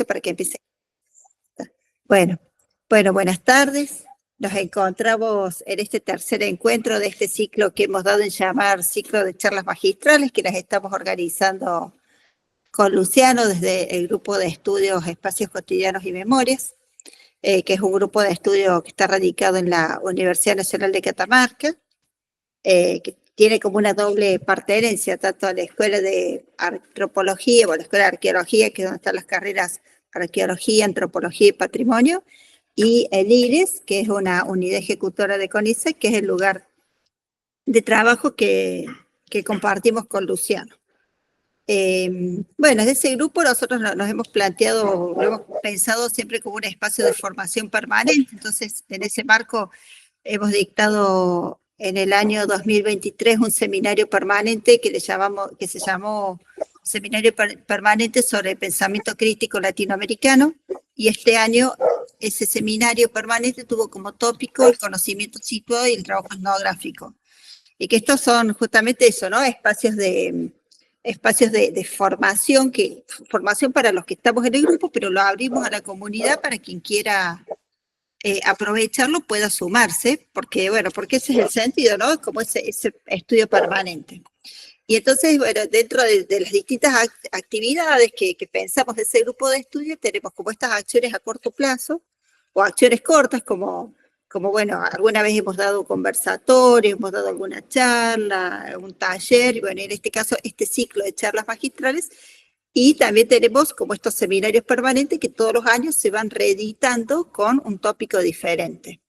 para que empiece. Bueno, buenas tardes. Nos encontramos en este tercer encuentro de este ciclo que hemos dado en llamar ciclo de charlas magistrales, que las estamos organizando con Luciano desde el grupo de estudios Espacios Cotidianos y Memorias, que es un grupo de estudio que está radicado en la Universidad Nacional de Catamarca, que tiene como una doble pertenencia, tanto a la Escuela de Antropología o a la Escuela de Arqueología, que es donde están las carreras Arqueología, Antropología y Patrimonio, y el IRES, que es una unidad ejecutora de CONICET, que es el lugar de trabajo que compartimos con Luciano. Bueno, de ese grupo nosotros nos hemos planteado, lo hemos pensado siempre como un espacio de formación permanente, entonces en ese marco hemos dictado en el año 2023 un seminario permanente que se llamó Seminario Permanente sobre el Pensamiento Crítico Latinoamericano, y este año ese seminario permanente tuvo como tópico el conocimiento situado y el trabajo etnográfico. Y que estos son justamente eso, ¿no? Espacios de formación, formación para los que estamos en el grupo, pero lo abrimos a la comunidad para quien quiera aprovecharlo, pueda sumarse, porque ese es el sentido, ¿no? Como ese estudio permanente. Y entonces, bueno, dentro de las distintas actividades que pensamos de ese grupo de estudio, tenemos como estas acciones a corto plazo, o acciones cortas, como bueno, alguna vez hemos dado conversatorios, hemos dado alguna charla, un taller, y bueno, en este caso, este ciclo de charlas magistrales, y también tenemos como estos seminarios permanentes que todos los años se van reeditando con un tópico diferente.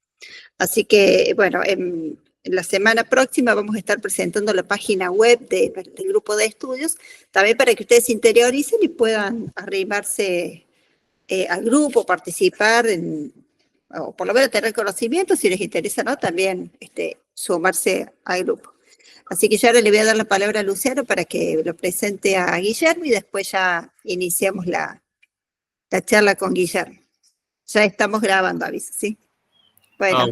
Así que, bueno, en la semana próxima vamos a estar presentando la página web del grupo de estudios, también para que ustedes se interioricen y puedan arrimarse al grupo, participar, o por lo menos tener conocimiento, si les interesa, ¿no? También sumarse al grupo. Así que ya ahora le voy a dar la palabra a Luciano para que lo presente a Guillermo y después ya iniciamos la charla con Guillermo. Ya estamos grabando, aviso, ¿sí? Bueno.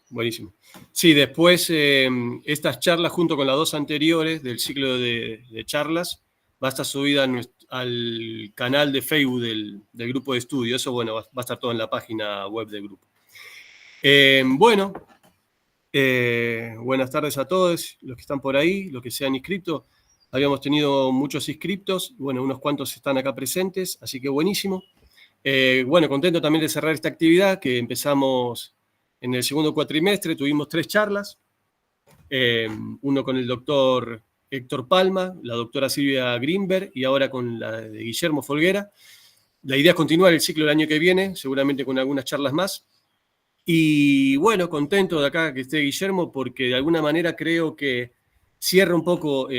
Buenísimo. Sí, después estas charlas junto con las dos anteriores del ciclo de charlas va a estar subida al canal de Facebook del grupo de estudio. Eso, bueno, va a estar todo en la página web del grupo. Buenas tardes a todos los que están por ahí, los que se han inscrito. Habíamos tenido muchos inscriptos, bueno, unos cuantos están acá presentes, así que buenísimo. Bueno, contento también de cerrar esta actividad que empezamos en el segundo cuatrimestre. Tuvimos 3 charlas, uno con el doctor Héctor Palma, la doctora Silvia Greenberg y ahora con la de Guillermo Folguera. La idea es continuar el ciclo el año que viene, seguramente con algunas charlas más. Y bueno, contento de acá que esté Guillermo, porque de alguna manera creo que cierra un poco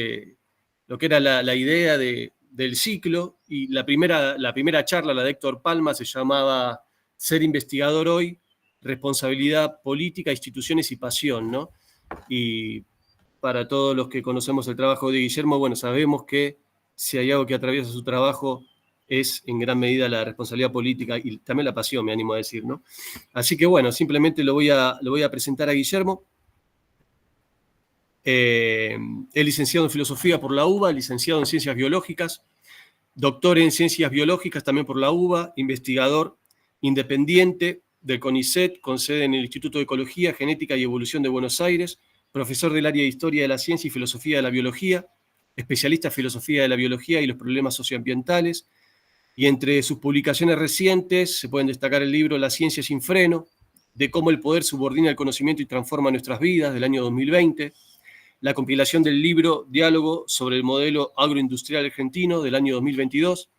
lo que era la idea del ciclo. Y la primera charla, la de Héctor Palma, se llamaba Ser investigador hoy, responsabilidad política, instituciones y pasión, ¿no? Y para todos los que conocemos el trabajo de Guillermo, bueno, sabemos que si hay algo que atraviesa su trabajo es en gran medida la responsabilidad política y también la pasión, me animo a decir, ¿no? Así que bueno, simplemente lo voy a presentar a Guillermo. Es licenciado en Filosofía por la UBA, licenciado en Ciencias Biológicas, doctor en Ciencias Biológicas también por la UBA, investigador independiente del CONICET, con sede en el Instituto de Ecología, Genética y Evolución de Buenos Aires, profesor del área de Historia de la Ciencia y Filosofía de la Biología, especialista en Filosofía de la Biología y los problemas socioambientales. Y entre sus publicaciones recientes se pueden destacar el libro La ciencia sin freno, de cómo el poder subordina el conocimiento y transforma nuestras vidas, del año 2020, la compilación del libro Diálogo sobre el modelo agroindustrial argentino, del año 2022,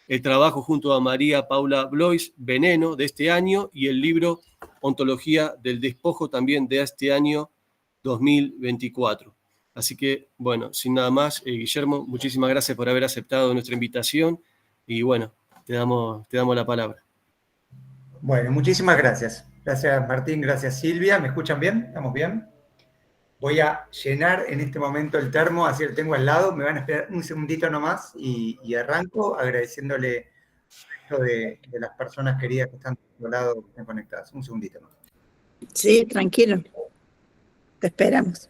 el trabajo junto a María Paula Blois, Veneno, de este año, y el libro Ontología del despojo, también de este año 2024. Así que, bueno, sin nada más, Guillermo, muchísimas gracias por haber aceptado nuestra invitación. Y bueno, te damos la palabra. Bueno, muchísimas gracias. Gracias, Martín, gracias, Silvia. ¿Me escuchan bien? ¿Estamos bien? Voy a llenar en este momento el termo, así lo tengo al lado. Me van a esperar un segundito nomás y arranco agradeciéndole de las personas queridas que están a tu lado, que están conectadas. Un segundito más. Sí, tranquilo. Te esperamos.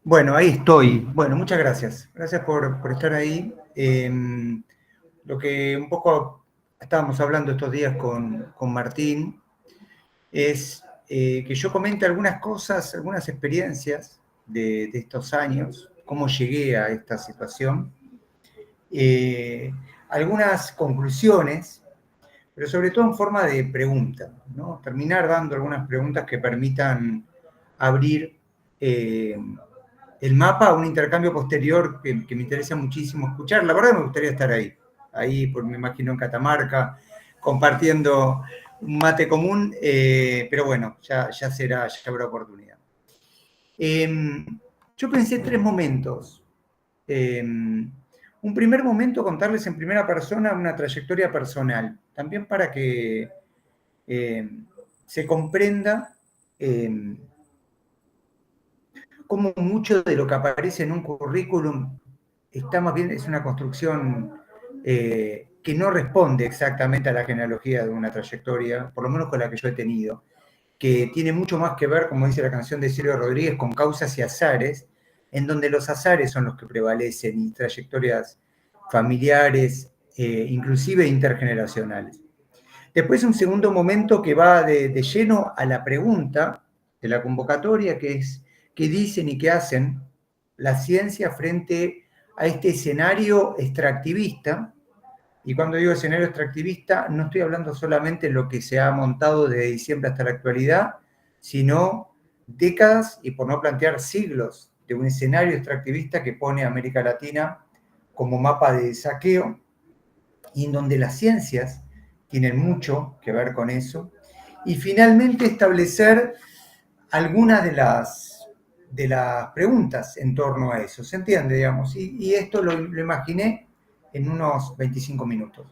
Bueno, ahí estoy. Bueno, muchas gracias. Gracias por estar ahí. Lo que un poco estábamos hablando estos días con Martín es que yo comente algunas cosas, algunas experiencias de estos años, cómo llegué a esta situación, algunas conclusiones, pero sobre todo en forma de pregunta, ¿no? Terminar dando algunas preguntas que permitan abrir el mapa a un intercambio posterior que me interesa muchísimo escuchar. La verdad me gustaría estar ahí, pues me imagino en Catamarca, compartiendo un mate común, pero bueno, ya habrá oportunidad. Yo pensé 3 momentos. Un primer momento, contarles en primera persona una trayectoria personal, también para que se comprenda cómo mucho de lo que aparece en un currículum está más bien, es una construcción que no responde exactamente a la genealogía de una trayectoria, por lo menos con la que yo he tenido, que tiene mucho más que ver, como dice la canción de Silvio Rodríguez, con causas y azares, en donde los azares son los que prevalecen y trayectorias familiares, inclusive intergeneracionales. Después un segundo momento que va de lleno a la pregunta de la convocatoria, que es qué dicen y qué hacen la ciencia frente a este escenario extractivista. Y cuando digo escenario extractivista, no estoy hablando solamente de lo que se ha montado desde diciembre hasta la actualidad, sino décadas, y por no plantear siglos, de un escenario extractivista que pone a América Latina como mapa de saqueo, y en donde las ciencias tienen mucho que ver con eso. Y finalmente establecer algunas de las preguntas en torno a eso. ¿Se entiende, digamos? Y esto lo imaginé en unos 25 minutos,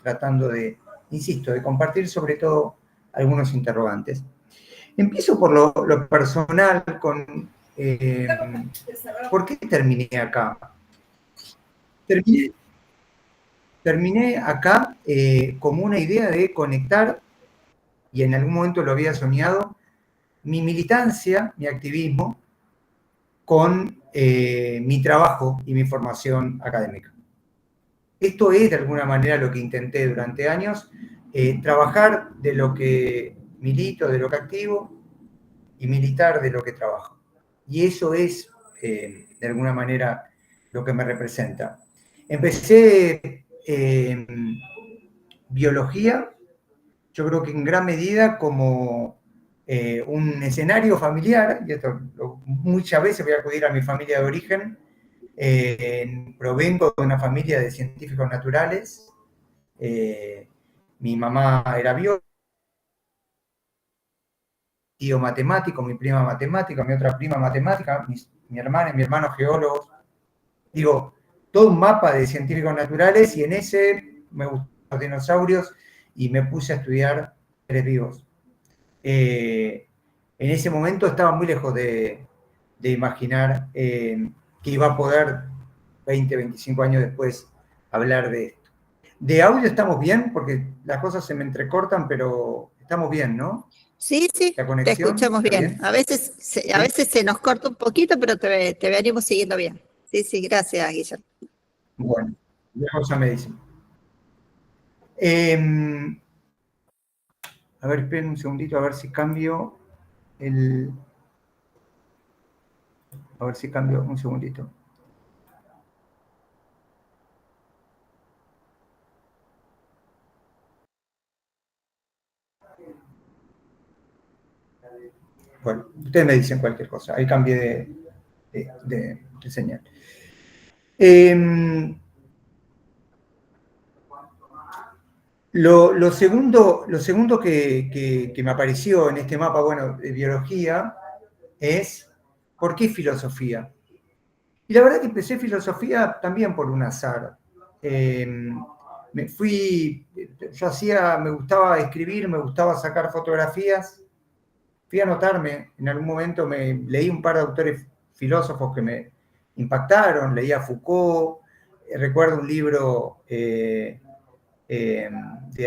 tratando de, insisto, de compartir sobre todo algunos interrogantes. Empiezo por lo personal con... ¿por qué terminé acá? Terminé acá como una idea de conectar, y en algún momento lo había soñado, mi militancia, mi activismo, con mi trabajo y mi formación académica. Esto es de alguna manera lo que intenté durante años, trabajar de lo que milito, de lo que activo, y militar de lo que trabajo. Y eso es, de alguna manera, lo que me representa. Empecé biología, yo creo que en gran medida como un escenario familiar, y esto muchas veces voy a acudir a mi familia de origen, provengo de una familia de científicos naturales, mi mamá era bióloga, tío matemático, mi prima matemática, mi otra prima matemática, mi hermana y mi hermano geólogos. Digo, todo un mapa de científicos naturales, y en ese me gustaron los dinosaurios y me puse a estudiar seres vivos. En ese momento estaba muy lejos de imaginar que iba a poder 20, 25 años después hablar de esto. De audio estamos bien, porque las cosas se me entrecortan, pero estamos bien, ¿no? Sí, sí, La te conexión, escuchamos ¿está bien. bien? A veces se nos corta un poquito, pero te venimos siguiendo bien. Sí, sí, gracias, Guillermo. Bueno, luego ya me dicen. A ver, esperen un segundito, a ver si cambio el... A ver si cambio un segundito. Bueno, ustedes me dicen cualquier cosa. Ahí cambié de señal. Lo segundo que me apareció en este mapa, bueno, de biología, es ¿por qué filosofía? Y la verdad que empecé filosofía también por un azar. Me gustaba escribir, me gustaba sacar fotografías. Fui a anotarme, en algún momento leí un par de autores filósofos que me impactaron, leí a Foucault, recuerdo un libro de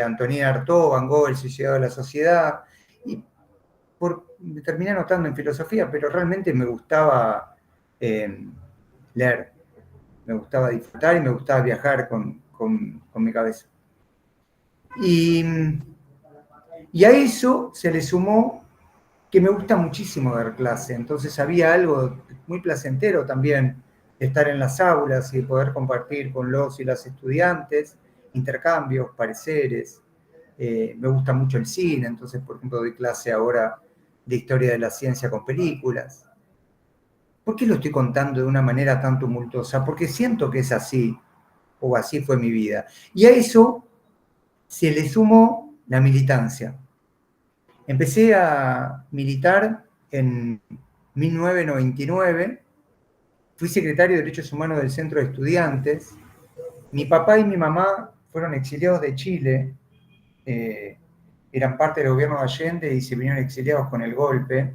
Antonin Artaud, Van Gogh, El suicidado de la sociedad, y me terminé anotando en filosofía, pero realmente me gustaba leer. Me gustaba disfrutar y me gustaba viajar con mi cabeza. Y a eso se le sumó que me gusta muchísimo dar clase, entonces había algo muy placentero también de estar en las aulas y de poder compartir con los y las estudiantes intercambios, pareceres. Me gusta mucho el cine, entonces, por ejemplo, doy clase ahora de historia de la ciencia con películas. ¿Por qué lo estoy contando de una manera tan tumultuosa? Porque siento que es así, o así fue mi vida. Y a eso se le sumó la militancia. Empecé a militar en 1999, fui secretario de Derechos Humanos del Centro de Estudiantes. Mi papá y mi mamá fueron exiliados de Chile, eran parte del gobierno de Allende y se vinieron exiliados con el golpe.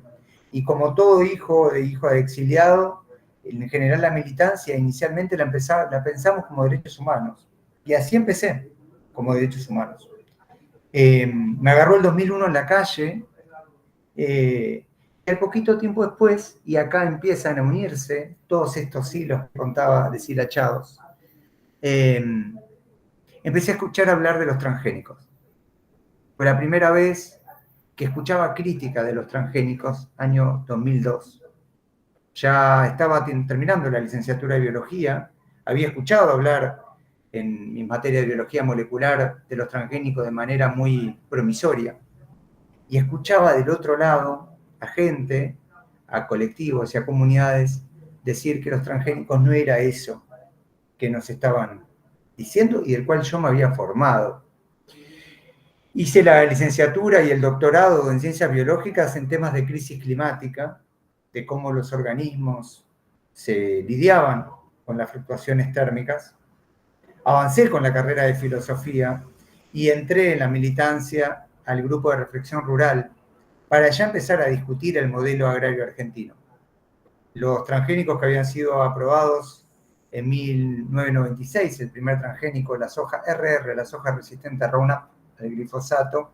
Y como todo hijo de exiliado, en general la militancia inicialmente la pensamos como derechos humanos. Y así empecé, como derechos humanos. Me agarró el 2001 en la calle, y al poquito tiempo después, y acá empiezan a unirse todos estos hilos que contaba deshilachados, empecé a escuchar hablar de los transgénicos. Fue la primera vez que escuchaba crítica de los transgénicos, año 2002. Ya estaba terminando la licenciatura de biología, había escuchado hablar en mi materia de biología molecular de los transgénicos de manera muy promisoria. Y escuchaba del otro lado a gente, a colectivos y a comunidades decir que los transgénicos no era eso que nos estaban diciendo y del cual yo me había formado. Hice la licenciatura y el doctorado en ciencias biológicas en temas de crisis climática, de cómo los organismos se lidiaban con las fluctuaciones térmicas. Avancé con la carrera de filosofía y entré en la militancia al grupo de reflexión rural para ya empezar a discutir el modelo agrario argentino. Los transgénicos que habían sido aprobados en 1996, el primer transgénico, la soja RR, la soja resistente a Roundup, al glifosato,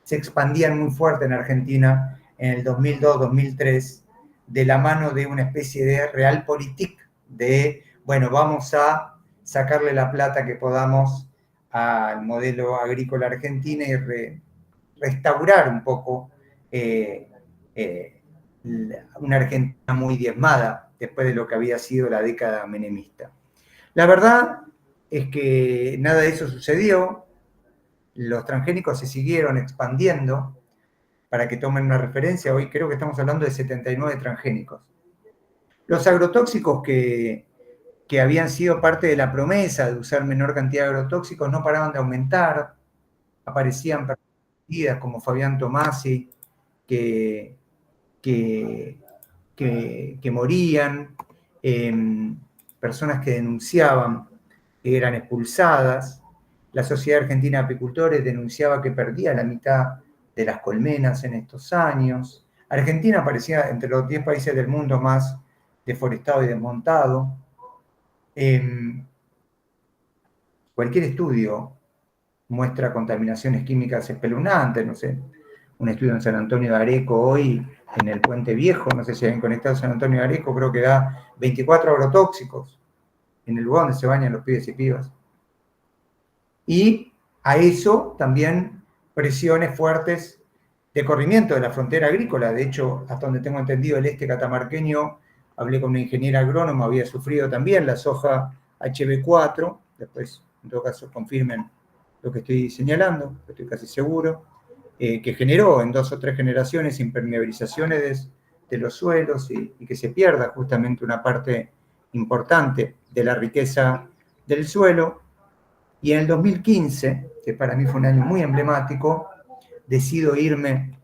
se expandían muy fuerte en Argentina en el 2002-2003, de la mano de una especie de realpolitik, de, bueno, vamos a sacarle la plata que podamos al modelo agrícola argentino y restaurar un poco una Argentina muy diezmada después de lo que había sido la década menemista. La verdad es que nada de eso sucedió. Los transgénicos se siguieron expandiendo. Para que tomen una referencia, hoy creo que estamos hablando de 79 transgénicos. Los agrotóxicos que habían sido parte de la promesa de usar menor cantidad de agrotóxicos no paraban de aumentar. Aparecían personas como Fabián Tomasi que morían, personas que denunciaban que eran expulsadas. La Sociedad Argentina de Apicultores denunciaba que perdía la mitad de las colmenas en estos años. Argentina aparecía entre los 10 países del mundo más deforestado y desmontado. Cualquier estudio muestra contaminaciones químicas espeluznantes, no sé, un estudio en San Antonio de Areco hoy, en el Puente Viejo, no sé si han conectado San Antonio de Areco, creo que da 24 agrotóxicos en el lugar donde se bañan los pibes y pibas. Y a eso también presiones fuertes de corrimiento de la frontera agrícola. De hecho, hasta donde tengo entendido, el este catamarqueño, hablé con una ingeniera agrónoma, había sufrido también la soja HB4, después en todo caso confirmen lo que estoy señalando, estoy casi seguro, que generó en 2 o 3 generaciones impermeabilizaciones de los suelos y que se pierda justamente una parte importante de la riqueza del suelo. Y en el 2015, que para mí fue un año muy emblemático, decido irme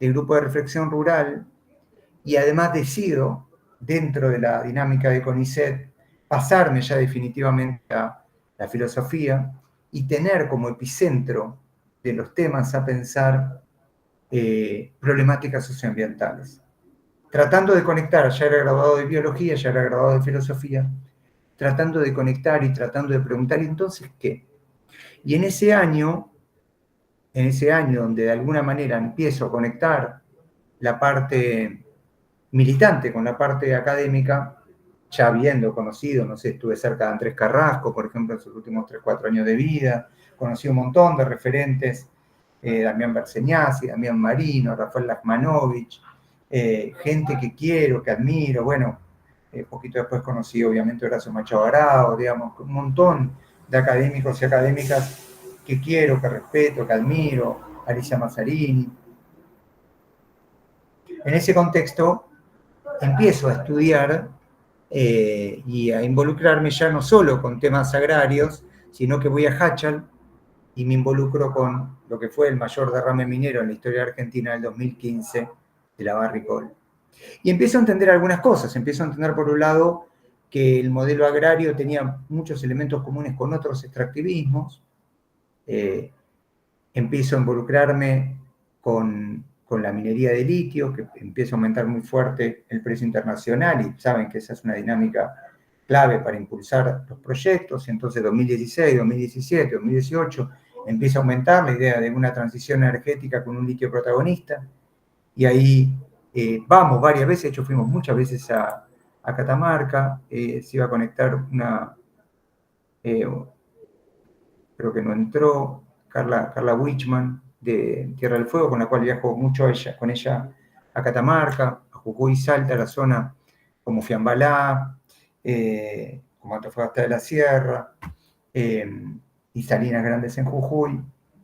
del grupo de reflexión rural y además decido, dentro de la dinámica de CONICET, pasarme ya definitivamente a la filosofía y tener como epicentro de los temas a pensar problemáticas socioambientales. Tratando de conectar, ya era graduado de biología, ya era graduado de filosofía, tratando de conectar y tratando de preguntar, entonces, ¿qué? Y en ese año donde de alguna manera empiezo a conectar la parte militante con la parte académica, ya habiendo conocido, no sé, estuve cerca de Andrés Carrasco, por ejemplo, en sus últimos 3, 4 años de vida, conocí un montón de referentes, Damián Berseñasi, Damián Marino, Rafael Lachmanovich, gente que quiero, que admiro, bueno, poquito después conocí obviamente Horacio Machado Arao, digamos, un montón de académicos y académicas que quiero, que respeto, que admiro, Alicia Mazzarini. En ese contexto empiezo a estudiar y a involucrarme ya no solo con temas agrarios, sino que voy a Hachal y me involucro con lo que fue el mayor derrame minero en la historia argentina del 2015, de la Barrick-Gold. Y empiezo a entender algunas cosas. Empiezo a entender, por un lado, que el modelo agrario tenía muchos elementos comunes con otros extractivismos. Empiezo a involucrarme con la minería de litio, que empieza a aumentar muy fuerte el precio internacional, y saben que esa es una dinámica clave para impulsar los proyectos. Entonces, 2016, 2017, 2018, empieza a aumentar la idea de una transición energética con un litio protagonista, y ahí vamos varias veces. De hecho fuimos muchas veces a Catamarca, se iba a conectar una, creo que no entró, Carla Wichman, de Tierra del Fuego, con la cual viajo mucho con ella a Catamarca, a Jujuy, Salta, la zona como Fiambalá, como Antofagasta de la Sierra, y Salinas Grandes en Jujuy,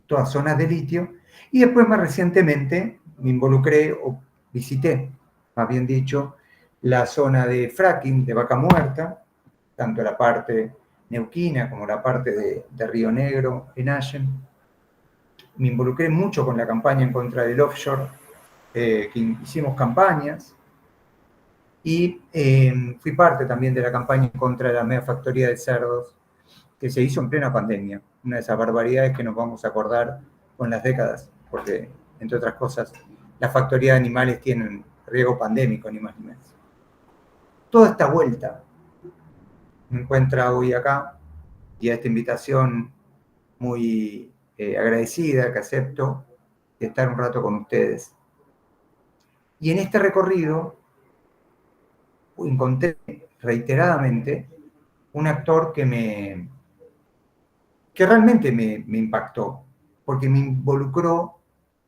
todas zonas de litio. Y después, más recientemente, me involucré, o visité, más bien dicho, la zona de fracking de Vaca Muerta, tanto la parte neuquina como la parte de Río Negro, en Allen. Me involucré mucho con la campaña en contra del offshore, que hicimos campañas, y fui parte también de la campaña en contra de la mega factoría de cerdos, que se hizo en plena pandemia, una de esas barbaridades que nos vamos a acordar con las décadas, porque, entre otras cosas, las factorías de animales tienen riesgo pandémico, ni más ni menos. Toda esta vuelta me encuentra hoy acá, y a esta invitación muy agradecida que acepto, de estar un rato con ustedes. Y en este recorrido encontré reiteradamente un actor que realmente me impactó, porque me involucró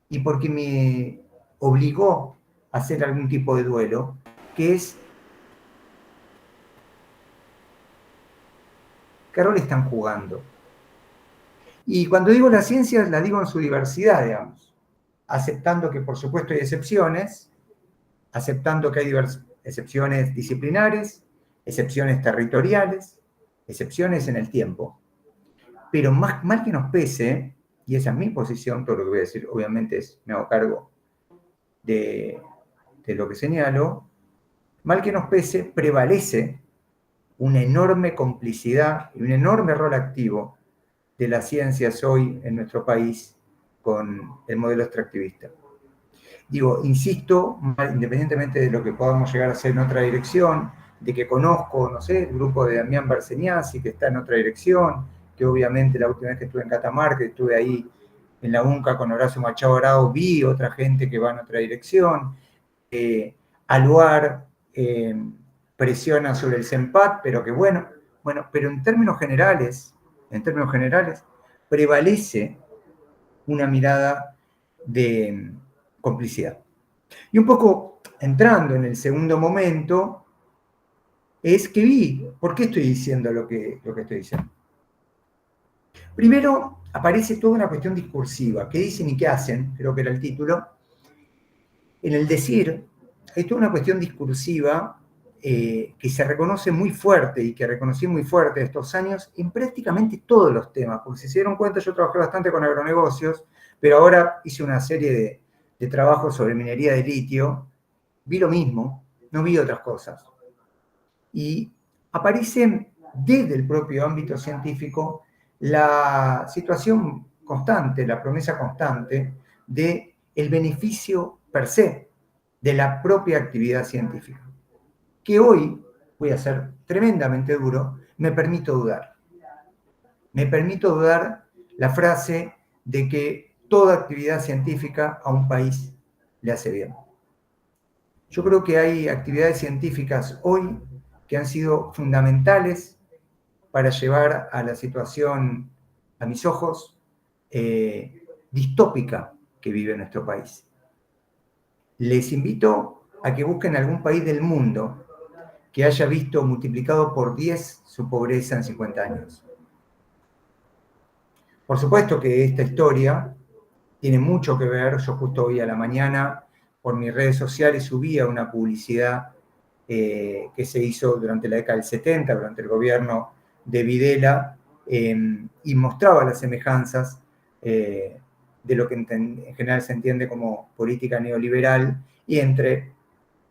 y porque me obligó a hacer algún tipo de duelo, que es: ¿qué rol están jugando? Y cuando digo las ciencias, la digo en su diversidad, digamos, aceptando que por supuesto hay excepciones, aceptando que hay excepciones disciplinares, excepciones territoriales, excepciones en el tiempo. Pero mal que nos pese, y esa es mi posición, todo lo que voy a decir obviamente me hago cargo de lo que señalo, mal que nos pese, prevalece una enorme complicidad y un enorme rol activo de las ciencias hoy en nuestro país con el modelo extractivista. Digo, insisto, independientemente de lo que podamos llegar a hacer en otra dirección, de que conozco, no sé, el grupo de Damián Berseñasi, que está en otra dirección, que obviamente la última vez que estuve en Catamarca, estuve ahí en la UNCA con Horacio Machado Arao, vi otra gente que va en otra dirección. Aluar presiona sobre el CEMPAT, pero que bueno, pero en términos generales, prevalece una mirada de complicidad. Y un poco entrando en el segundo momento, es que vi, ¿por qué estoy diciendo lo que estoy diciendo? Primero, aparece toda una cuestión discursiva, qué dicen y qué hacen, creo que era el título. En el decir, hay toda una cuestión discursiva que se reconoce muy fuerte y que reconocí muy fuerte estos años en prácticamente todos los temas, porque si se dieron cuenta, yo trabajé bastante con agronegocios, pero ahora hice una serie de trabajos sobre minería de litio, vi lo mismo, no vi otras cosas. Y aparece desde el propio ámbito científico la situación constante, la promesa constante de el beneficio per se de la propia actividad científica, que hoy, voy a ser tremendamente duro, me permito dudar. Me permito dudar la frase de que toda actividad científica a un país le hace bien. Yo creo que hay actividades científicas hoy que han sido fundamentales para llevar a la situación, a mis ojos, distópica que vive nuestro país. Les invito a que busquen algún país del mundo que haya visto multiplicado por 10 su pobreza en 50 años. Por supuesto que esta historia tiene mucho que ver. Yo justo hoy a la mañana por mis redes sociales subía una publicidad que se hizo durante la década del 70, durante el gobierno de Videla, y mostraba las semejanzas de lo que en general se entiende como política neoliberal, y entre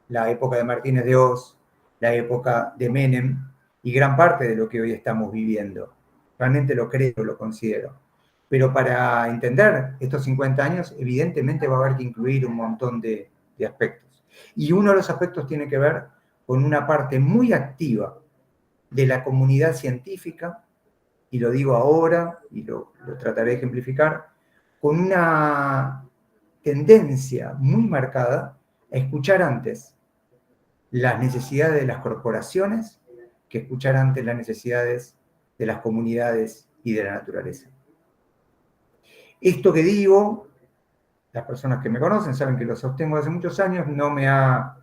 la época de Martínez de Hoz, la época de Menem, y gran parte de lo que hoy estamos viviendo. Realmente lo creo, lo considero. Pero para entender estos 50 años, evidentemente va a haber que incluir un montón de aspectos. Y uno de los aspectos tiene que ver con una parte muy activa de la comunidad científica, y lo digo ahora, y lo trataré de ejemplificar, con una tendencia muy marcada a escuchar antes las necesidades de las corporaciones que escuchar antes las necesidades de las comunidades y de la naturaleza. Esto que digo, las personas que me conocen saben que lo sostengo hace muchos años, no me ha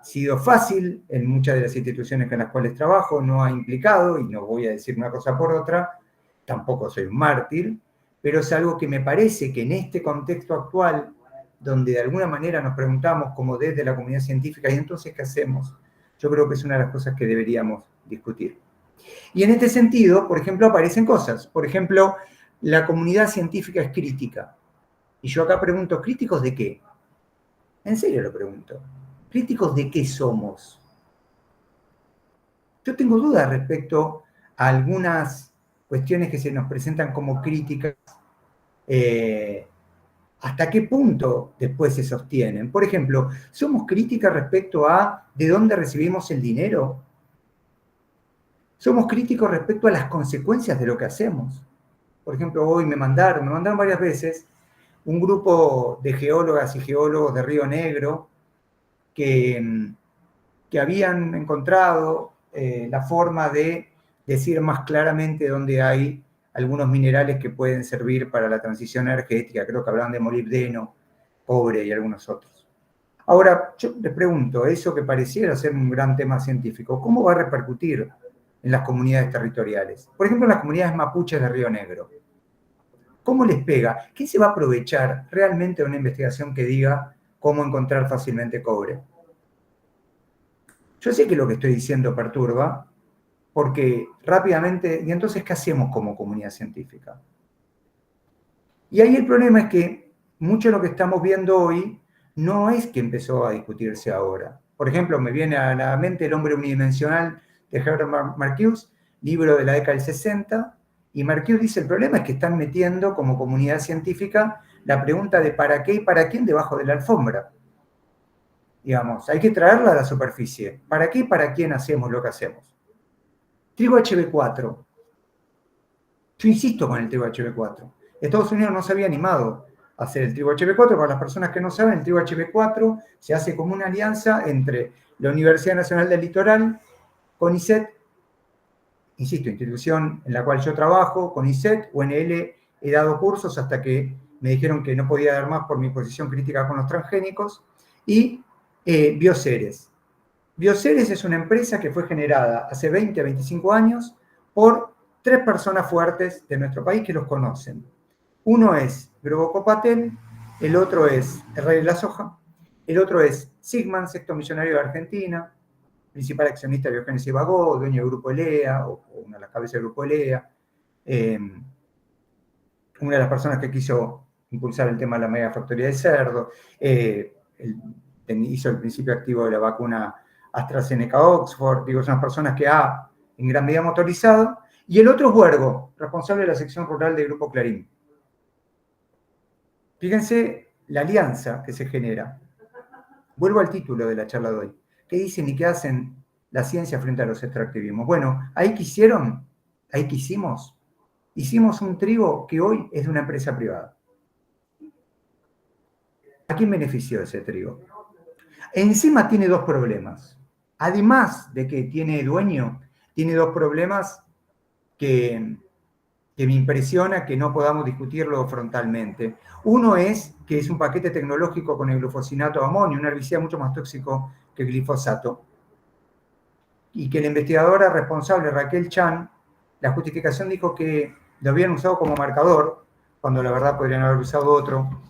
sido fácil en muchas de las instituciones con las cuales trabajo, no ha implicado, y no voy a decir una cosa por otra, tampoco soy un mártir, pero es algo que me parece que en este contexto actual, donde de alguna manera nos preguntamos como desde la comunidad científica, ¿y entonces qué hacemos? Yo creo que es una de las cosas que deberíamos discutir. Y en este sentido, por ejemplo, aparecen cosas. Por ejemplo, la comunidad científica es crítica. Y yo acá pregunto, ¿críticos de qué? En serio lo pregunto. ¿Críticos de qué somos? Yo tengo dudas respecto a algunas cuestiones que se nos presentan como críticas. ¿Hasta qué punto después se sostienen? Por ejemplo, ¿somos críticas respecto a de dónde recibimos el dinero? ¿Somos críticos respecto a las consecuencias de lo que hacemos? Por ejemplo, hoy me mandaron varias veces un grupo de geólogas y geólogos de Río Negro que habían encontrado la forma de decir más claramente dónde hay algunos minerales que pueden servir para la transición energética. Creo que hablaban de molibdeno, cobre y algunos otros. Ahora, yo les pregunto, eso que pareciera ser un gran tema científico, ¿cómo va a repercutir en las comunidades territoriales? Por ejemplo, en las comunidades mapuches de Río Negro. ¿Cómo les pega? ¿Qué se va a aprovechar realmente de una investigación que diga cómo encontrar fácilmente cobre? Yo sé que lo que estoy diciendo perturba, porque rápidamente, ¿y entonces qué hacemos como comunidad científica? Y ahí el problema es que mucho de lo que estamos viendo hoy no es que empezó a discutirse ahora. Por ejemplo, me viene a la mente El hombre unidimensional de Herbert Marcuse, libro de la década del 60, y Marcuse dice, el problema es que están metiendo como comunidad científica la pregunta de para qué y para quién debajo de la alfombra. Digamos, hay que traerla a la superficie. ¿Para qué y para quién hacemos lo que hacemos? Trigo HB4. Yo insisto con el trigo HB4. Estados Unidos no se había animado a hacer el trigo HB4. Para las personas que no saben, el trigo HB4 se hace como una alianza entre la Universidad Nacional del Litoral, CONICET, insisto, institución en la cual yo trabajo, CONICET, UNL, he dado cursos hasta que me dijeron que no podía dar más por mi posición crítica con los transgénicos, y Bioceres. Bioceres es una empresa que fue generada hace 20 a 25 años por 3 personas fuertes de nuestro país que los conocen. Uno es Grobo Copatel, el otro es el rey de la soja, el otro es Sigman, sexto millonario de Argentina, principal accionista de Biogénesis Bagó, dueño del Grupo Elea, o una de las cabezas del Grupo Elea, una de las personas que quiso impulsar el tema de la mega factoría de cerdo, hizo el principio activo de la vacuna AstraZeneca-Oxford, digo, son las personas que ha en gran medida motorizado, y el otro es Huergo, responsable de la sección rural del Grupo Clarín. Fíjense la alianza que se genera. Vuelvo al título de la charla de hoy. ¿Qué dicen y qué hacen la ciencia frente a los extractivismos? Bueno, ahí qué hicieron, ahí qué hicimos. Hicimos un trigo que hoy es de una empresa privada. ¿A quién benefició ese trigo? Encima tiene 2 problemas. además de que tiene dueño, tiene dos problemas que me impresiona que no podamos discutirlo frontalmente. Uno es que es un paquete tecnológico con el glufosinato de amonio, un herbicida mucho más tóxico que el glifosato, y que la investigadora responsable, Raquel Chan, la justificación dijo que lo habían usado como marcador, cuando la verdad podrían haber usado otro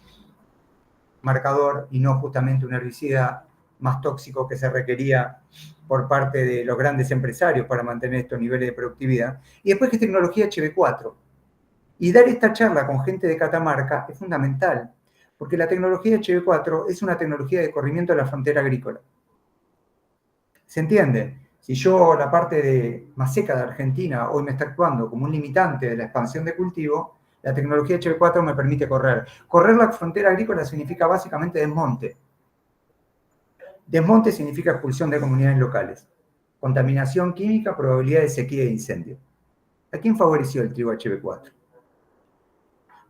marcador y no justamente un herbicida más tóxico que se requería por parte de los grandes empresarios para mantener estos niveles de productividad. Y después que es tecnología HB4. Y dar esta charla con gente de Catamarca es fundamental, porque la tecnología HB4 es una tecnología de corrimiento de la frontera agrícola. ¿Se entiende? Si yo la parte más seca de Argentina hoy me está actuando como un limitante de la expansión de cultivo, la tecnología HB4 me permite correr. Correr la frontera agrícola significa básicamente desmonte. Desmonte significa expulsión de comunidades locales. Contaminación química, probabilidad de sequía e incendio. ¿A quién favoreció el trigo HB4?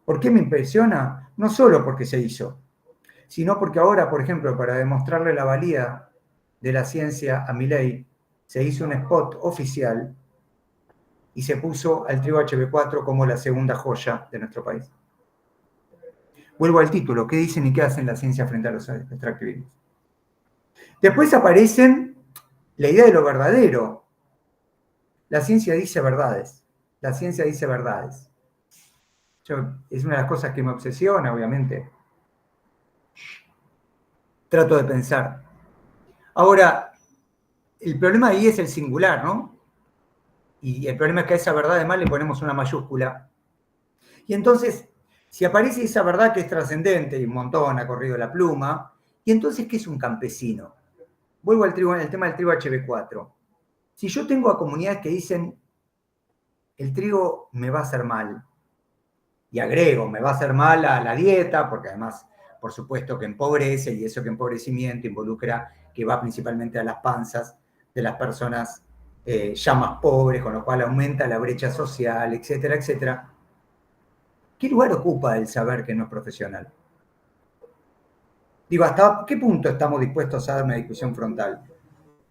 ¿Por qué me impresiona? No solo porque se hizo, sino porque ahora, por ejemplo, para demostrarle la valía de la ciencia a Milei, se hizo un spot oficial y se puso al trigo HB4 como la segunda joya de nuestro país. Vuelvo al título, ¿qué dicen y qué hacen la ciencia frente a los extractivismos? Después aparecen la idea de lo verdadero. La ciencia dice verdades. La ciencia dice verdades. Es una de las cosas que me obsesiona, obviamente. Trato de pensar. Ahora, el problema ahí es el singular, ¿no? Y el problema es que a esa verdad además le ponemos una mayúscula. Y entonces, si aparece esa verdad que es trascendente, y un montón ha corrido la pluma, ¿y entonces qué es un campesino? Vuelvo al tema del trigo HB4. Si yo tengo a comunidades que dicen, el trigo me va a hacer mal, y agrego, me va a hacer mal a la dieta, porque además, por supuesto que empobrece, y eso que empobrecimiento involucra que va principalmente a las panzas de las personas ya más pobres, con lo cual aumenta la brecha social, etcétera, etcétera. ¿Qué lugar ocupa el saber que no es profesional? Digo, ¿hasta qué punto estamos dispuestos a dar una discusión frontal?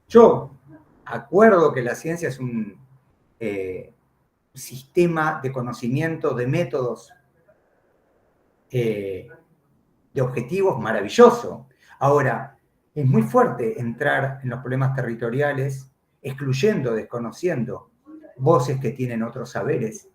Yo acuerdo que la ciencia es un sistema de conocimiento, de métodos, de objetivos maravilloso. Ahora, es muy fuerte entrar en los problemas territoriales, excluyendo, desconociendo voces que tienen otros saberes,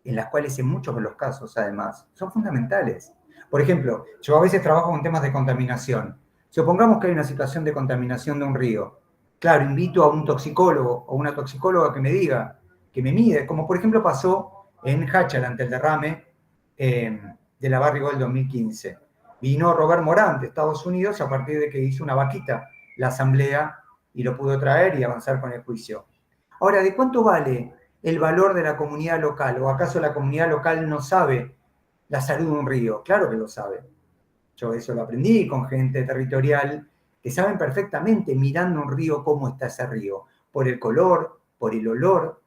en las cuales en muchos de los casos, además, son fundamentales. Por ejemplo, yo a veces trabajo con temas de contaminación. Supongamos que hay una situación de contaminación de un río. Claro, invito a un toxicólogo o una toxicóloga que me diga, que me mide, como por ejemplo pasó en Hachal ante el derrame de la Barrigol 2015. Vino Robert Morán de Estados Unidos a partir de que hizo una vaquita la asamblea y lo pudo traer y avanzar con el juicio. Ahora, ¿de cuánto vale el valor de la comunidad local? ¿O acaso la comunidad local no sabe la salud de un río? Claro que lo sabe. Yo eso lo aprendí con gente territorial que saben perfectamente, mirando un río, cómo está ese río. Por el color, por el olor,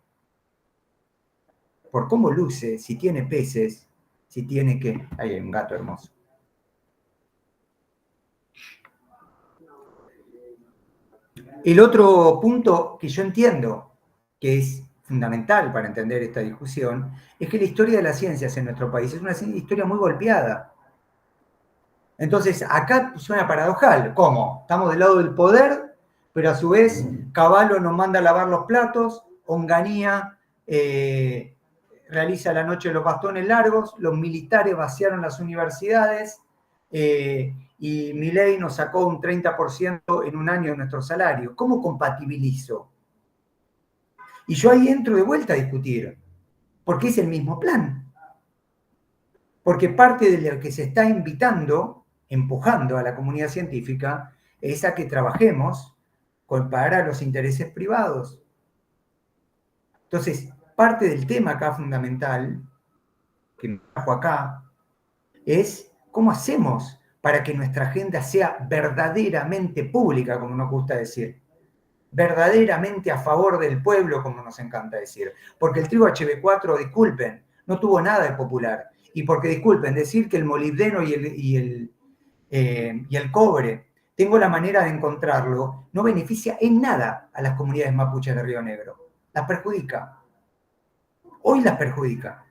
por cómo luce, si tiene peces, si tiene que... Ahí hay un gato hermoso. El otro punto que yo entiendo, que es fundamental para entender esta discusión, es que la historia de las ciencias en nuestro país es una historia muy golpeada. Entonces, acá suena paradojal. ¿Cómo? Estamos del lado del poder, pero a su vez Cavallo nos manda a lavar los platos, Onganía realiza la noche de los bastones largos, los militares vaciaron las universidades y Milei nos sacó un 30% en un año de nuestro salario. ¿Cómo compatibilizo? Y yo ahí entro de vuelta a discutir, porque es el mismo plan. Porque parte de lo que se está invitando, empujando a la comunidad científica, es a que trabajemos para los intereses privados. Entonces, parte del tema acá fundamental, que me trajo acá, es cómo hacemos para que nuestra agenda sea verdaderamente pública, como nos gusta decir. Verdaderamente a favor del pueblo, como nos encanta decir. Porque el trigo HB4, disculpen, no tuvo nada de popular. Y porque, disculpen, decir que el molibdeno y el cobre tengo la manera de encontrarlo, no beneficia en nada a las comunidades mapuches de Río Negro. Las perjudica. Hoy las perjudica.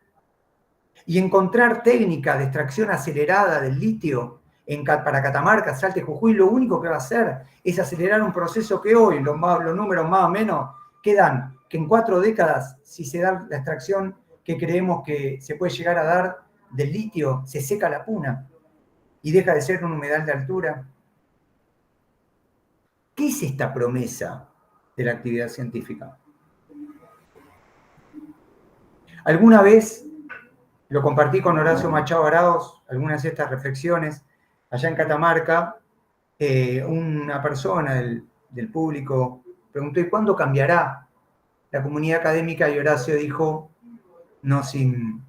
Y encontrar técnica de extracción acelerada del litio para Catamarca, Salta y Jujuy, lo único que va a hacer es acelerar un proceso que hoy, los números más o menos, quedan que en 4 décadas, si se da la extracción que creemos que se puede llegar a dar del litio, se seca la puna y deja de ser un humedal de altura. ¿Qué es esta promesa de la actividad científica? Alguna vez lo compartí con Horacio Machado Araoz, algunas de estas reflexiones, allá en Catamarca, una persona del público preguntó, ¿y cuándo cambiará la comunidad académica? Y Horacio dijo, no sin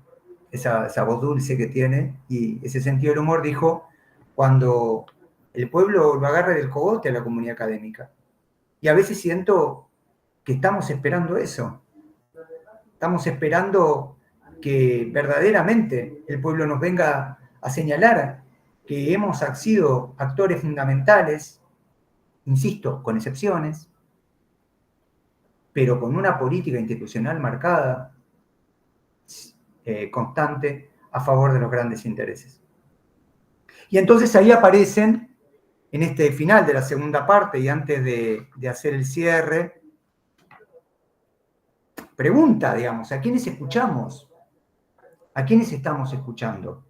esa voz dulce que tiene y ese sentido del humor, dijo, cuando el pueblo lo agarre del cogote a la comunidad académica. Y a veces siento que estamos esperando eso. Estamos esperando que verdaderamente el pueblo nos venga a señalar que hemos sido actores fundamentales, insisto, con excepciones, pero con una política institucional marcada, constante, a favor de los grandes intereses. Y entonces ahí aparecen, en este final de la segunda parte y antes de hacer el cierre, pregunta, digamos, ¿a quiénes escuchamos? ¿A quiénes estamos escuchando?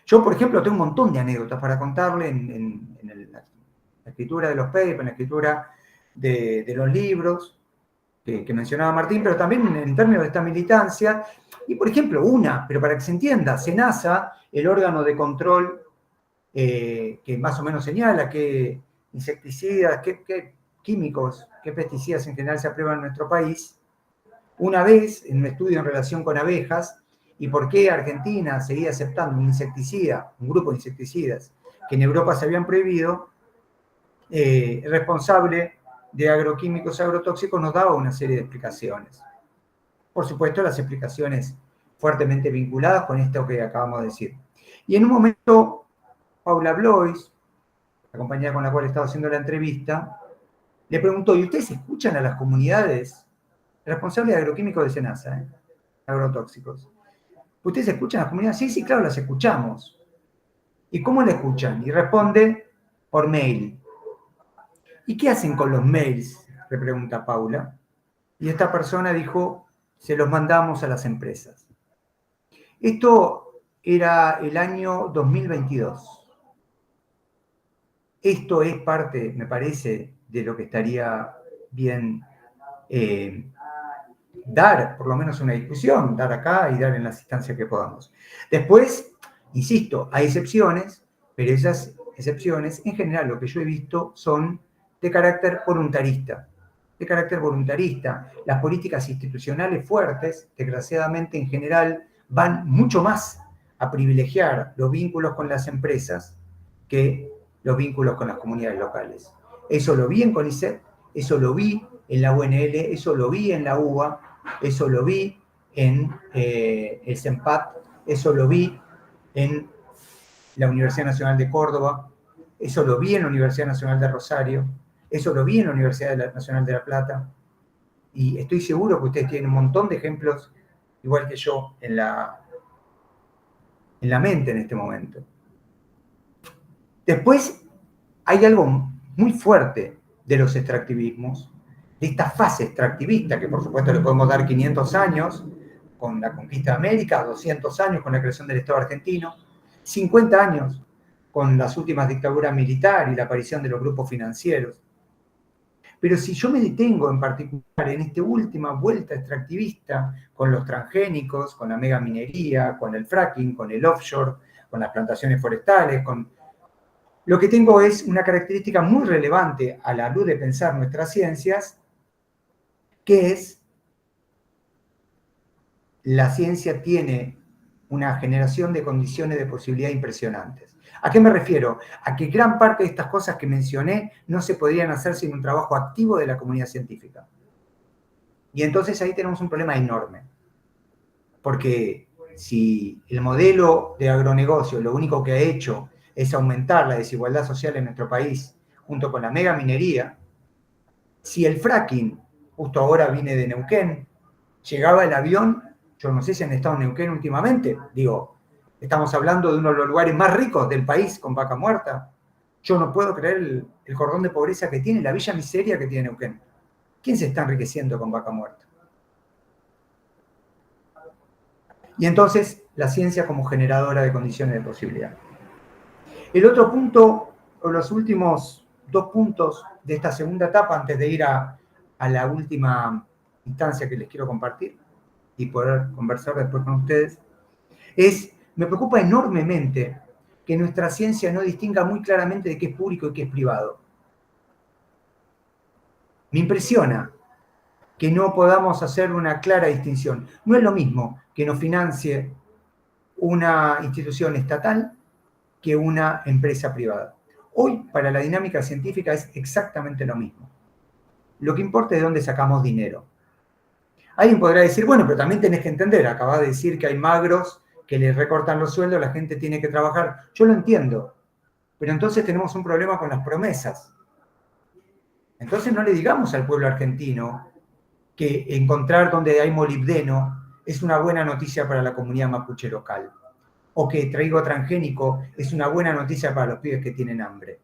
Yo, por ejemplo, tengo un montón de anécdotas para contarle en la escritura de los papers, en la escritura de los libros que mencionaba Martín, pero también en términos de esta militancia. Y, por ejemplo, pero para que se entienda, SENASA, el órgano de control que más o menos señala qué insecticidas, qué químicos, qué pesticidas en general se aprueban en nuestro país, una vez en un estudio en relación con abejas, y por qué Argentina seguía aceptando un insecticida, un grupo de insecticidas que en Europa se habían prohibido, el responsable de agroquímicos y agrotóxicos nos daba una serie de explicaciones. Por supuesto, las explicaciones fuertemente vinculadas con esto que acabamos de decir. Y en un momento, Paula Blois, la compañera con la cual estaba haciendo la entrevista, le preguntó, ¿y ustedes escuchan a las comunidades responsables de agroquímicos de SENASA, agrotóxicos? ¿Ustedes escuchan a las comunidades? Sí, sí, claro, las escuchamos. ¿Y cómo la escuchan? Y responde, por mail. ¿Y qué hacen con los mails? Le pregunta Paula. Y esta persona dijo, se los mandamos a las empresas. Esto era el año 2022. Esto es parte, me parece, de lo que estaría bien dar, por lo menos una discusión, dar acá y dar en las instancias que podamos. Después, insisto, hay excepciones, pero esas excepciones, en general, lo que yo he visto son de carácter voluntarista. De carácter voluntarista. Las políticas institucionales fuertes, desgraciadamente, en general, van mucho más a privilegiar los vínculos con las empresas que los vínculos con las comunidades locales. Eso lo vi en CONICET, eso lo vi en la UNL, eso lo vi en la UBA, eso lo vi en el CEMPAT, eso lo vi en la Universidad Nacional de Córdoba, eso lo vi en la Universidad Nacional de Rosario, eso lo vi en la Universidad Nacional de La Plata, y estoy seguro que ustedes tienen un montón de ejemplos, igual que yo, en la mente en este momento. Después hay algo muy fuerte de los extractivismos, de esta fase extractivista, que por supuesto le podemos dar 500 años con la conquista de América, 200 años con la creación del Estado argentino, 50 años con las últimas dictaduras militares y la aparición de los grupos financieros. Pero si yo me detengo en particular en esta última vuelta extractivista con los transgénicos, con la megaminería, con el fracking, con el offshore, con las plantaciones forestales, lo que tengo es una característica muy relevante a la luz de pensar nuestras ciencias, que es la ciencia tiene una generación de condiciones de posibilidad impresionantes. ¿A qué me refiero? A que gran parte de estas cosas que mencioné no se podrían hacer sin un trabajo activo de la comunidad científica. Y entonces ahí tenemos un problema enorme. Porque si el modelo de agronegocio lo único que ha hecho es aumentar la desigualdad social en nuestro país, junto con la mega minería, si el fracking, justo ahora vine de Neuquén, llegaba el avión, yo no sé si han estado en Neuquén últimamente, digo, estamos hablando de uno de los lugares más ricos del país con Vaca Muerta. Yo no puedo creer el cordón de pobreza que tiene, la villa miseria que tiene Neuquén. ¿Quién se está enriqueciendo con Vaca Muerta? Y entonces, la ciencia como generadora de condiciones de posibilidad. El otro punto, o los últimos 2 puntos de esta segunda etapa, antes de ir a la última instancia que les quiero compartir y poder conversar después con ustedes, me preocupa enormemente que nuestra ciencia no distinga muy claramente de qué es público y qué es privado. Me impresiona que no podamos hacer una clara distinción. No es lo mismo que nos financie una institución estatal que una empresa privada. Hoy, para la dinámica científica, es exactamente lo mismo. Lo que importa es de dónde sacamos dinero. Alguien podrá decir, bueno, pero también tenés que entender, acabas de decir que hay magros que les recortan los sueldos, la gente tiene que trabajar. Yo lo entiendo, pero entonces tenemos un problema con las promesas. Entonces no le digamos al pueblo argentino que encontrar donde hay molibdeno es una buena noticia para la comunidad mapuche local, o que trigo transgénico es una buena noticia para los pibes que tienen hambre,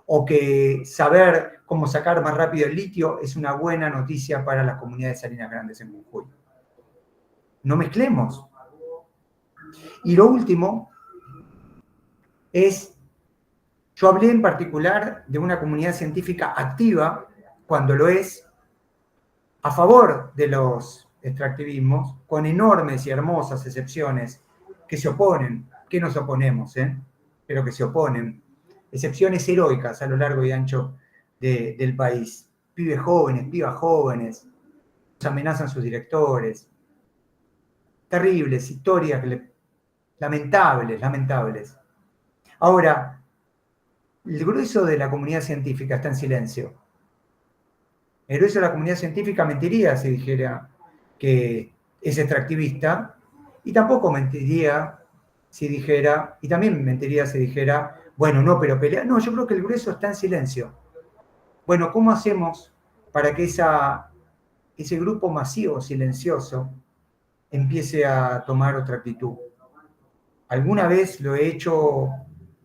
o que saber cómo sacar más rápido el litio es una buena noticia para las comunidades de Salinas Grandes en Jujuy. No mezclemos. Y lo último es, yo hablé en particular de una comunidad científica activa, cuando lo es, a favor de los extractivismos, con enormes y hermosas excepciones que se oponen, que nos oponemos, pero que se oponen, excepciones heroicas a lo largo y ancho del país. Pibes jóvenes, pibas jóvenes, nos amenazan sus directores. Terribles, historias lamentables. Ahora, el grueso de la comunidad científica está en silencio. El grueso de la comunidad científica mentiría si dijera que es extractivista, y tampoco mentiría si dijera, y también mentiría si dijera, bueno, no, pero pelea. No, yo creo que el grueso está en silencio. Bueno, ¿cómo hacemos para que ese grupo masivo, silencioso, empiece a tomar otra actitud? Alguna vez lo he hecho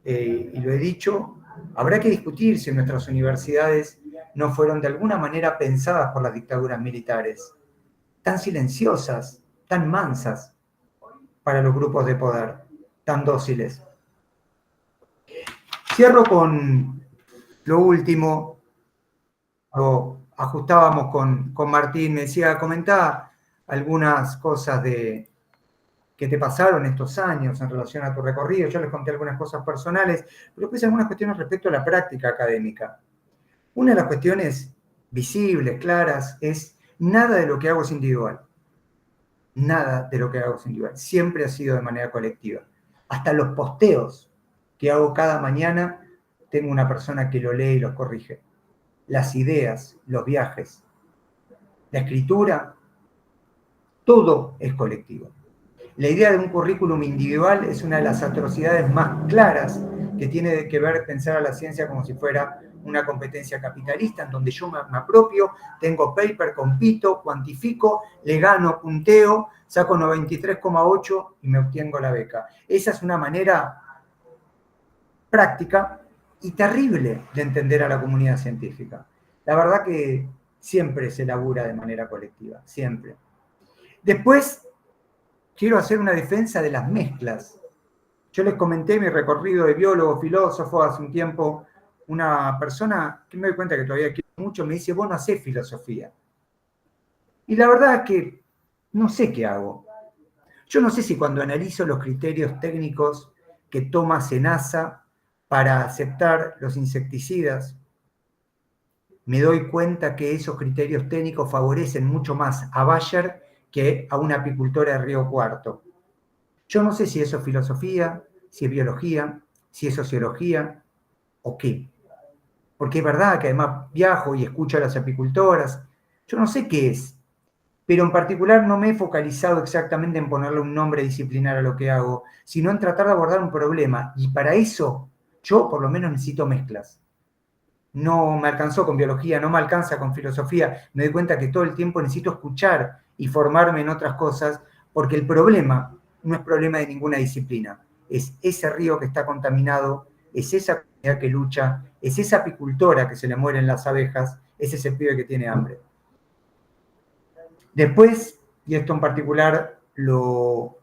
y lo he dicho, habrá que discutir si nuestras universidades no fueron de alguna manera pensadas por las dictaduras militares, tan silenciosas, tan mansas para los grupos de poder, tan dóciles. Cierro con lo último. Lo ajustábamos con Martín, me decía, comentá algunas cosas que te pasaron estos años en relación a tu recorrido. Yo les conté algunas cosas personales, pero después algunas cuestiones respecto a la práctica académica. Una de las cuestiones visibles, claras, es nada de lo que hago es individual. Nada de lo que hago es individual. Siempre ha sido de manera colectiva. Hasta los posteos que hago cada mañana, tengo una persona que lo lee y los corrige. Las ideas, los viajes, la escritura, todo es colectivo. La idea de un currículum individual es una de las atrocidades más claras que tiene que ver pensar a la ciencia como si fuera una competencia capitalista, en donde yo me apropio, tengo paper, compito, cuantifico, le gano, punteo, saco 93,8 y me obtengo la beca. Esa es una manera práctica y terrible de entender a la comunidad científica. La verdad que siempre se labura de manera colectiva, siempre. Después, quiero hacer una defensa de las mezclas. Yo les comenté mi recorrido de biólogo, filósofo, hace un tiempo, una persona que me doy cuenta que todavía quiero mucho, me dice, vos no hacés filosofía. Y la verdad es que no sé qué hago. Yo no sé si cuando analizo los criterios técnicos que toma SENASA para aceptar los insecticidas, me doy cuenta que esos criterios técnicos favorecen mucho más a Bayer que a una apicultora de Río Cuarto. Yo no sé si eso es filosofía, si es biología, si es sociología o qué. Porque es verdad que además viajo y escucho a las apicultoras. Yo no sé qué es, pero en particular no me he focalizado exactamente en ponerle un nombre disciplinar a lo que hago, sino en tratar de abordar un problema. Y para eso, yo por lo menos necesito mezclas. No me alcanzó con biología, no me alcanza con filosofía. Me doy cuenta que todo el tiempo necesito escuchar y formarme en otras cosas, porque el problema no es problema de ninguna disciplina. Es ese río que está contaminado, es esa comunidad que lucha, es esa apicultora que se le mueren las abejas, es ese pibe que tiene hambre. Después, y esto en particular lo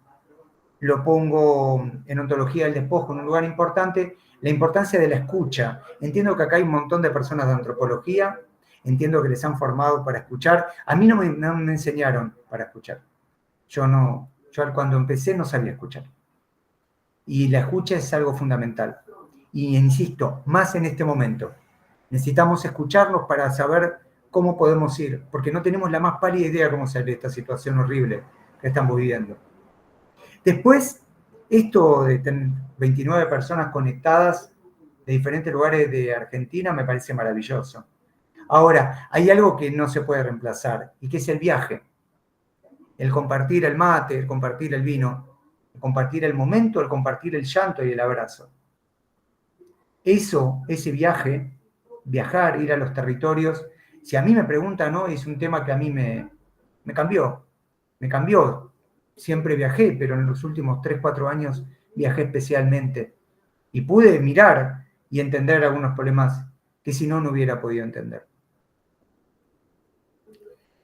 pongo en ontología del despojo en un lugar importante, la importancia de la escucha. Entiendo que acá hay un montón de personas de antropología, entiendo que les han formado para escuchar. A mí no me enseñaron para escuchar. Yo cuando empecé no sabía escuchar. Y la escucha es algo fundamental. Y insisto, más en este momento. Necesitamos escucharnos para saber cómo podemos ir, porque no tenemos la más pálida idea de cómo salir de esta situación horrible que estamos viviendo. Después, esto de tener 29 personas conectadas de diferentes lugares de Argentina me parece maravilloso. Ahora, hay algo que no se puede reemplazar, y que es el viaje. El compartir el mate, el compartir el vino, el compartir el momento, el compartir el llanto y el abrazo. Ese viaje, viajar, ir a los territorios, si a mí me preguntan hoy, es un tema que a mí me cambió. Me cambió. Siempre viajé, pero en los últimos 3, 4 años viajé especialmente. Y pude mirar y entender algunos problemas que si no, no hubiera podido entender.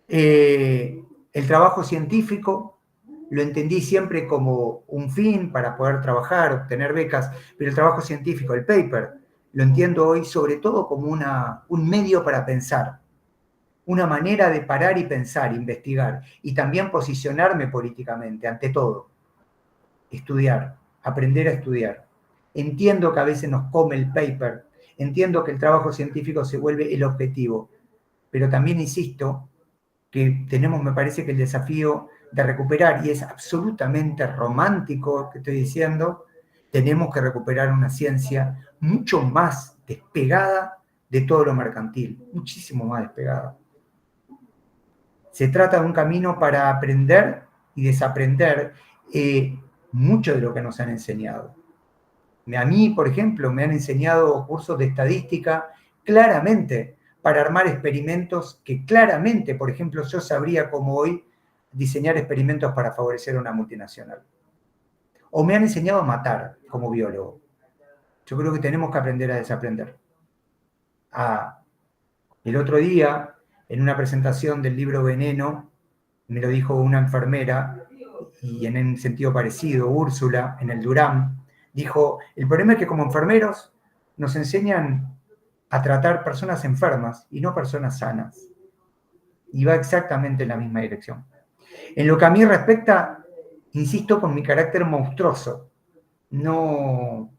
El trabajo científico lo entendí siempre como un fin para poder trabajar, obtener becas, pero el trabajo científico, el paper, lo entiendo hoy sobre todo como un medio para pensar, una manera de parar y pensar, investigar, y también posicionarme políticamente, ante todo. Estudiar, aprender a estudiar. Entiendo que a veces nos come el paper, entiendo que el trabajo científico se vuelve el objetivo, pero también insisto que tenemos, me parece que el desafío de recuperar, y es absolutamente romántico que estoy diciendo, tenemos que recuperar una ciencia mucho más despegada de todo lo mercantil, muchísimo más despegada. Se trata de un camino para aprender y desaprender mucho de lo que nos han enseñado. A mí, por ejemplo, me han enseñado cursos de estadística claramente para armar experimentos que claramente, por ejemplo, yo sabría como hoy diseñar experimentos para favorecer a una multinacional. O me han enseñado a matar como biólogo. Yo creo que tenemos que aprender a desaprender. El otro día, en una presentación del libro Veneno, me lo dijo una enfermera, y en un sentido parecido, Úrsula, en el Durán, dijo, el problema es que como enfermeros nos enseñan a tratar personas enfermas y no personas sanas. Y va exactamente en la misma dirección. En lo que a mí respecta, insisto con mi carácter monstruoso. Nunca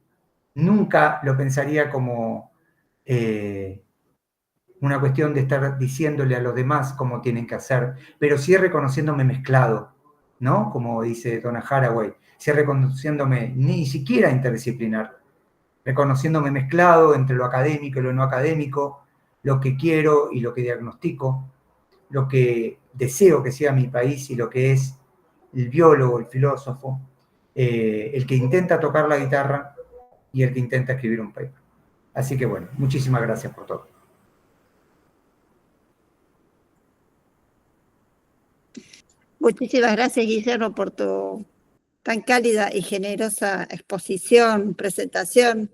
lo pensaría como una cuestión de estar diciéndole a los demás cómo tienen que hacer, pero sí reconociéndome mezclado, ¿no? Como dice Donna Haraway, sí reconociéndome ni siquiera interdisciplinar, reconociéndome mezclado entre lo académico y lo no académico, lo que quiero y lo que diagnostico, lo que deseo que sea mi país y lo que es el biólogo, el filósofo, el que intenta tocar la guitarra y el que intenta escribir un paper. Así que bueno, muchísimas gracias por todo. Muchísimas gracias, Guillermo, por tu tan cálida y generosa exposición, presentación.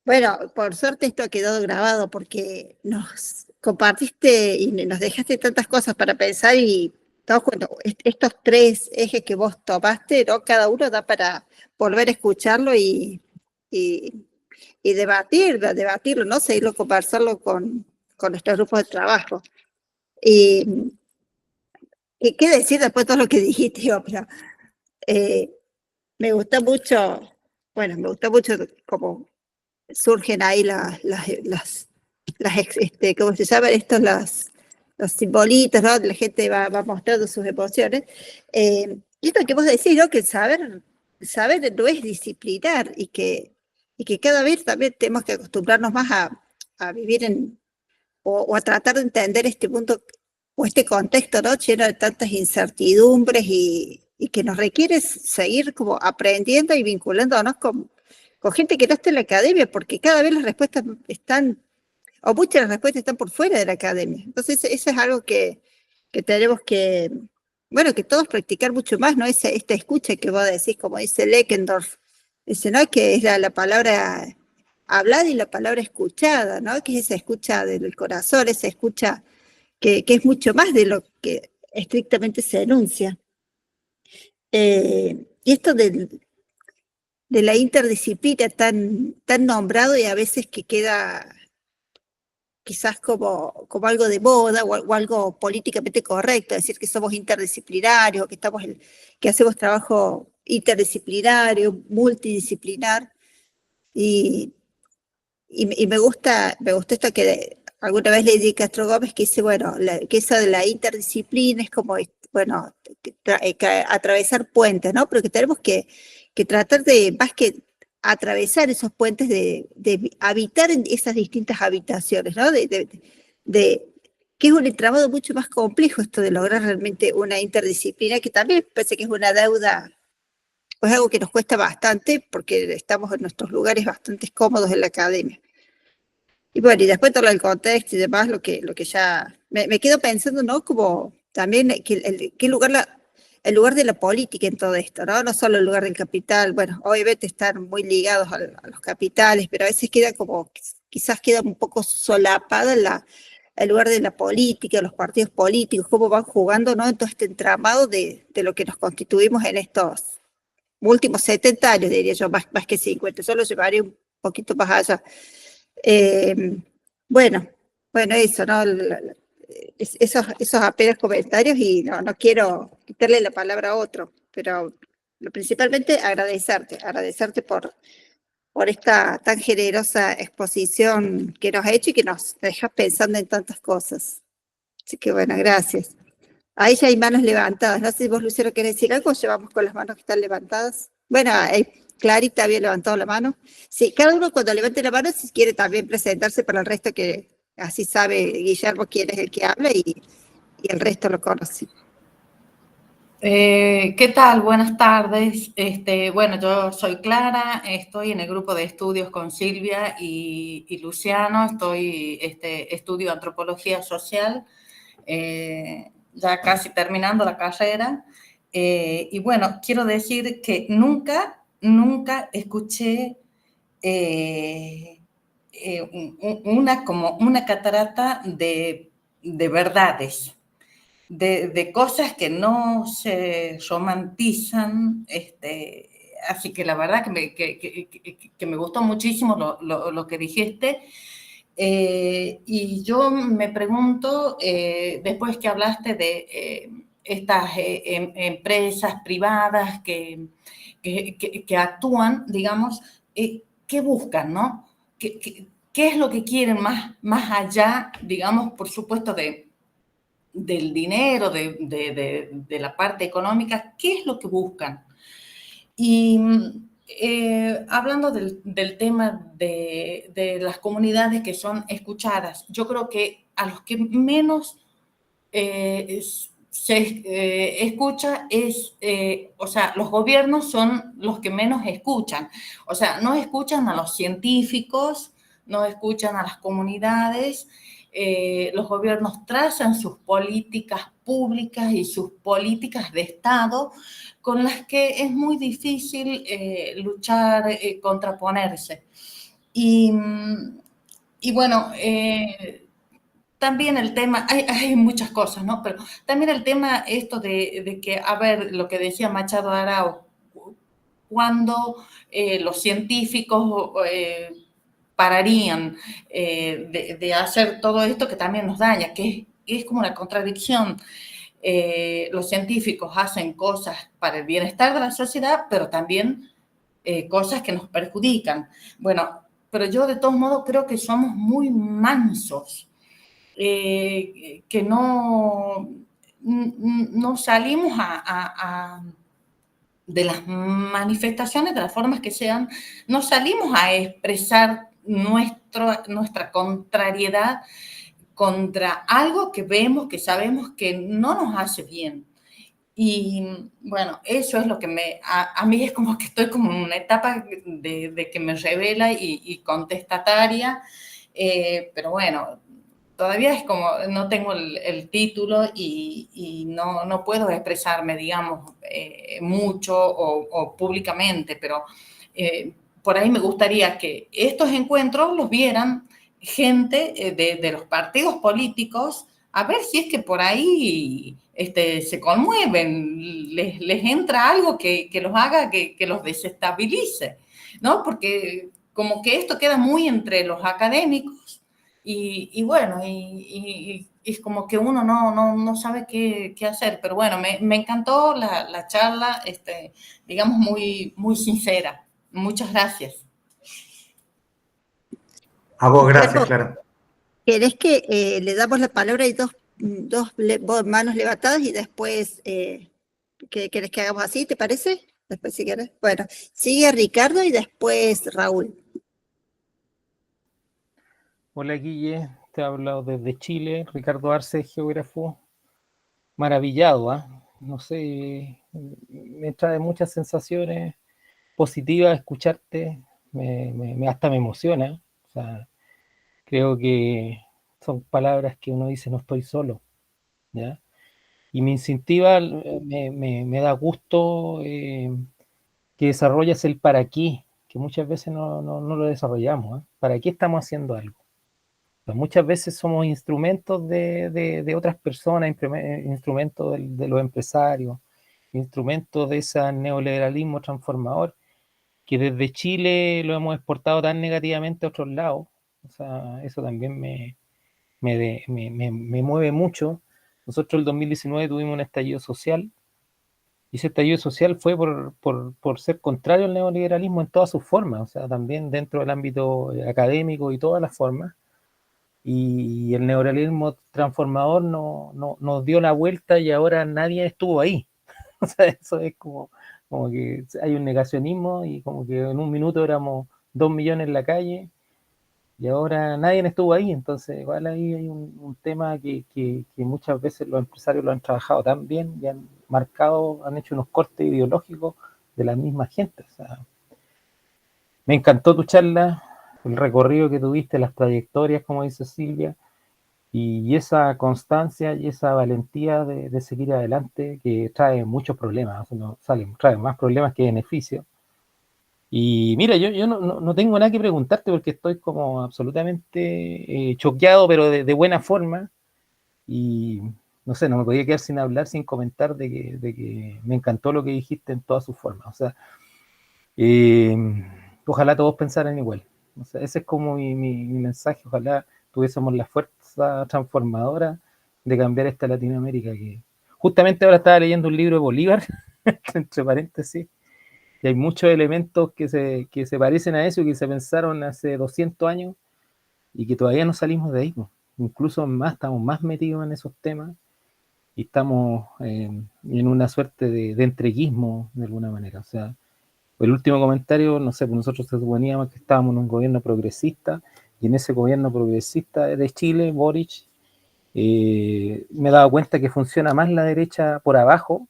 Bueno, por suerte esto ha quedado grabado porque nos compartiste y nos dejaste tantas cosas para pensar y estos 3 ejes que vos tomaste, ¿no? Cada uno da para volver a escucharlo y debatirlo, ¿no? Seguirlo, conversarlo con nuestros grupos de trabajo. Y qué decir después de todo lo que dijiste, pero me gustó mucho cómo surgen ahí ¿cómo se llaman estos? Los simbolitos, ¿no? La gente va mostrando sus emociones. Y esto que vos decís, ¿no? Que saber no es disciplinar y que cada vez también tenemos que acostumbrarnos más a vivir o a tratar de entender este mundo o este contexto, ¿no? Lleno de tantas incertidumbres y que nos requiere seguir como aprendiendo y vinculándonos con gente que no está en la academia, porque cada vez las respuestas están, o muchas de las respuestas están por fuera de la academia. Entonces, eso es algo que tenemos que, bueno, que todos practicar mucho más, ¿no? Esta escucha que vos decís, como dice Leckendorf, dice, ¿no? Que es la palabra hablada y la palabra escuchada, ¿no? Que es esa escucha del corazón, esa escucha que es mucho más de lo que estrictamente se enuncia. Y esto de la interdisciplina tan nombrado y a veces que queda quizás como algo de moda o algo políticamente correcto, decir que somos interdisciplinarios, que hacemos trabajo interdisciplinario, multidisciplinar, y me gusta esto que alguna vez leí de Castro Gómez, que dice, bueno, que eso de la interdisciplina es como, bueno, que atravesar puentes, ¿no? Pero que tenemos que tratar de, más que atravesar esos puentes, de habitar en esas distintas habitaciones, ¿no? Que es un entramado mucho más complejo esto de lograr realmente una interdisciplina, que también parece que es una deuda, pues algo que nos cuesta bastante, porque estamos en nuestros lugares bastante cómodos en la academia. Y bueno, y después todo el contexto y demás, lo que ya me quedo pensando, ¿no? Como también qué lugar el lugar de la política en todo esto, ¿no? No solo el lugar del capital, bueno, obviamente están muy ligados a los capitales, pero a veces queda como, quizás queda un poco solapada el lugar de la política, los partidos políticos, cómo van jugando, ¿no? En todo este entramado de lo que nos constituimos en estos últimos 70 años, diría yo, más que 50, solo llevaría un poquito más allá. Bueno, eso, ¿no? Esos apenas comentarios, y no quiero quitarle la palabra a otro, pero principalmente agradecerte por esta tan generosa exposición que nos ha hecho y que nos deja pensando en tantas cosas. Así que bueno, gracias. Ahí ya hay manos levantadas. No sé si vos, Lucero, querés decir algo, o llevamos con las manos que están levantadas. Bueno, Clarita había levantado la mano. Sí, cada uno cuando levante la mano, si quiere también presentarse para el resto, que así sabe Guillermo quién es el que habla y el resto lo conoce. ¿Qué tal? Buenas tardes. Bueno, yo soy Clara, estoy en el grupo de estudios con Silvia y Luciano, estudio antropología social, ya casi terminando la carrera. Y bueno, quiero decir que nunca escuché como una catarata de verdades. De cosas que no se romantizan, así que la verdad que me gustó muchísimo lo que dijiste. Y yo me pregunto, después que hablaste de estas empresas privadas que actúan, digamos, ¿qué buscan, no? ¿Qué es lo que quieren más allá, digamos, por supuesto, del dinero, de la parte económica? ¿Qué es lo que buscan? Y hablando del tema de las comunidades que son escuchadas, yo creo que a los que menos se escucha o sea, los gobiernos son los que menos escuchan. O sea, no escuchan a los científicos, no escuchan a las comunidades. Los gobiernos trazan sus políticas públicas y sus políticas de Estado con las que es muy difícil luchar, contraponerse. Y bueno, también el tema, hay muchas cosas, ¿no? Pero también el tema esto de que, a ver, lo que decía Machado Arao, cuando los científicos pararían de hacer todo esto que también nos daña, que es como una contradicción. Los científicos hacen cosas para el bienestar de la sociedad, pero también cosas que nos perjudican. Bueno, pero yo de todos modos creo que somos muy mansos, que no salimos de las manifestaciones, de las formas que sean, no salimos a expresar nuestra contrariedad contra algo que vemos, que sabemos que no nos hace bien. Y bueno, eso es lo que a mí es como que estoy como en una etapa de que me revela y contestataria, pero bueno, todavía es como, no tengo el título y no puedo expresarme, digamos, mucho o públicamente, pero por ahí me gustaría que estos encuentros los vieran gente de los partidos políticos, a ver si es que por ahí se conmueven, les entra algo que los haga, que los desestabilice, ¿no? Porque como que esto queda muy entre los académicos y bueno, y es como que uno no sabe qué hacer, pero bueno, me encantó la charla, digamos, muy sincera. Muchas gracias. A vos, gracias, Guillermo, Clara. ¿querés que le damos la palabra y dos manos levantadas y después querés que hagamos así, te parece? Después si querés. Bueno, sigue Ricardo y después Raúl. Hola Guille, te he hablado desde Chile, Ricardo Arce, geógrafo, maravillado, no sé, me trae muchas sensaciones positivas escucharte, hasta me emociona, o sea, creo que son palabras que uno dice no estoy solo, ¿ya? Y me incentiva, me da gusto que desarrollas el para qué, que muchas veces no lo desarrollamos, ¿eh? ¿Para qué estamos haciendo algo? Muchas veces somos instrumentos de otras personas, instrumentos de los empresarios, instrumentos de ese neoliberalismo transformador que desde Chile lo hemos exportado tan negativamente a otros lados. O sea, eso también me mueve mucho. Nosotros el 2019 tuvimos un estallido social y ese estallido social fue por ser contrario al neoliberalismo en todas sus formas, o sea, también dentro del ámbito académico y todas las formas. Y el neoliberalismo transformador nos dio la vuelta y ahora nadie estuvo ahí. O sea, eso es como que hay un negacionismo y como que en un minuto éramos 2 millones en la calle y ahora nadie estuvo ahí. Entonces igual ahí hay un tema que muchas veces los empresarios lo han trabajado tan bien y han marcado, han hecho unos cortes ideológicos de la misma gente. O sea, me encantó tu charla, el recorrido que tuviste, las trayectorias, como dice Silvia, y esa constancia y esa valentía de seguir adelante que trae muchos problemas, trae más problemas que beneficios. Y mira, yo no tengo nada que preguntarte porque estoy como absolutamente choqueado, pero de buena forma, y no sé, no me podía quedar sin hablar, sin comentar de que me encantó lo que dijiste en todas sus formas. O sea, ojalá todos pensaran igual. O sea, ese es como mi mensaje. Ojalá tuviésemos la fuerza transformadora de cambiar esta Latinoamérica. Que justamente ahora estaba leyendo un libro de Bolívar, entre paréntesis, y hay muchos elementos que se parecen a eso y que se pensaron hace 200 años y que todavía no salimos de ahí. Incluso estamos más metidos en esos temas y estamos en una suerte de entreguismo de alguna manera. O sea, el último comentario, no sé, pues nosotros suponíamos que estábamos en un gobierno progresista y en ese gobierno progresista de Chile, Boric, me he dado cuenta que funciona más la derecha por abajo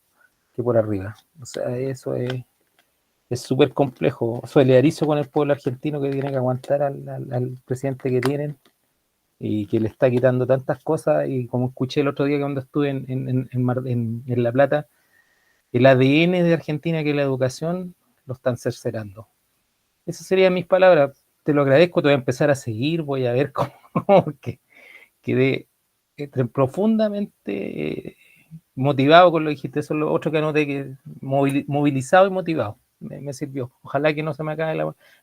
que por arriba. O sea, eso es súper complejo. Solidarizo con el pueblo argentino que tiene que aguantar al presidente que tienen y que le está quitando tantas cosas. Y como escuché el otro día cuando estuve en La Plata, el ADN de Argentina, que es la educación, lo están cercenando. Esas serían mis palabras. Te lo agradezco, te voy a empezar a seguir, voy a ver cómo que quedé profundamente motivado con lo que dijiste. Eso es lo otro que anoté, que movilizado y motivado. Me sirvió. Ojalá que no se me acabe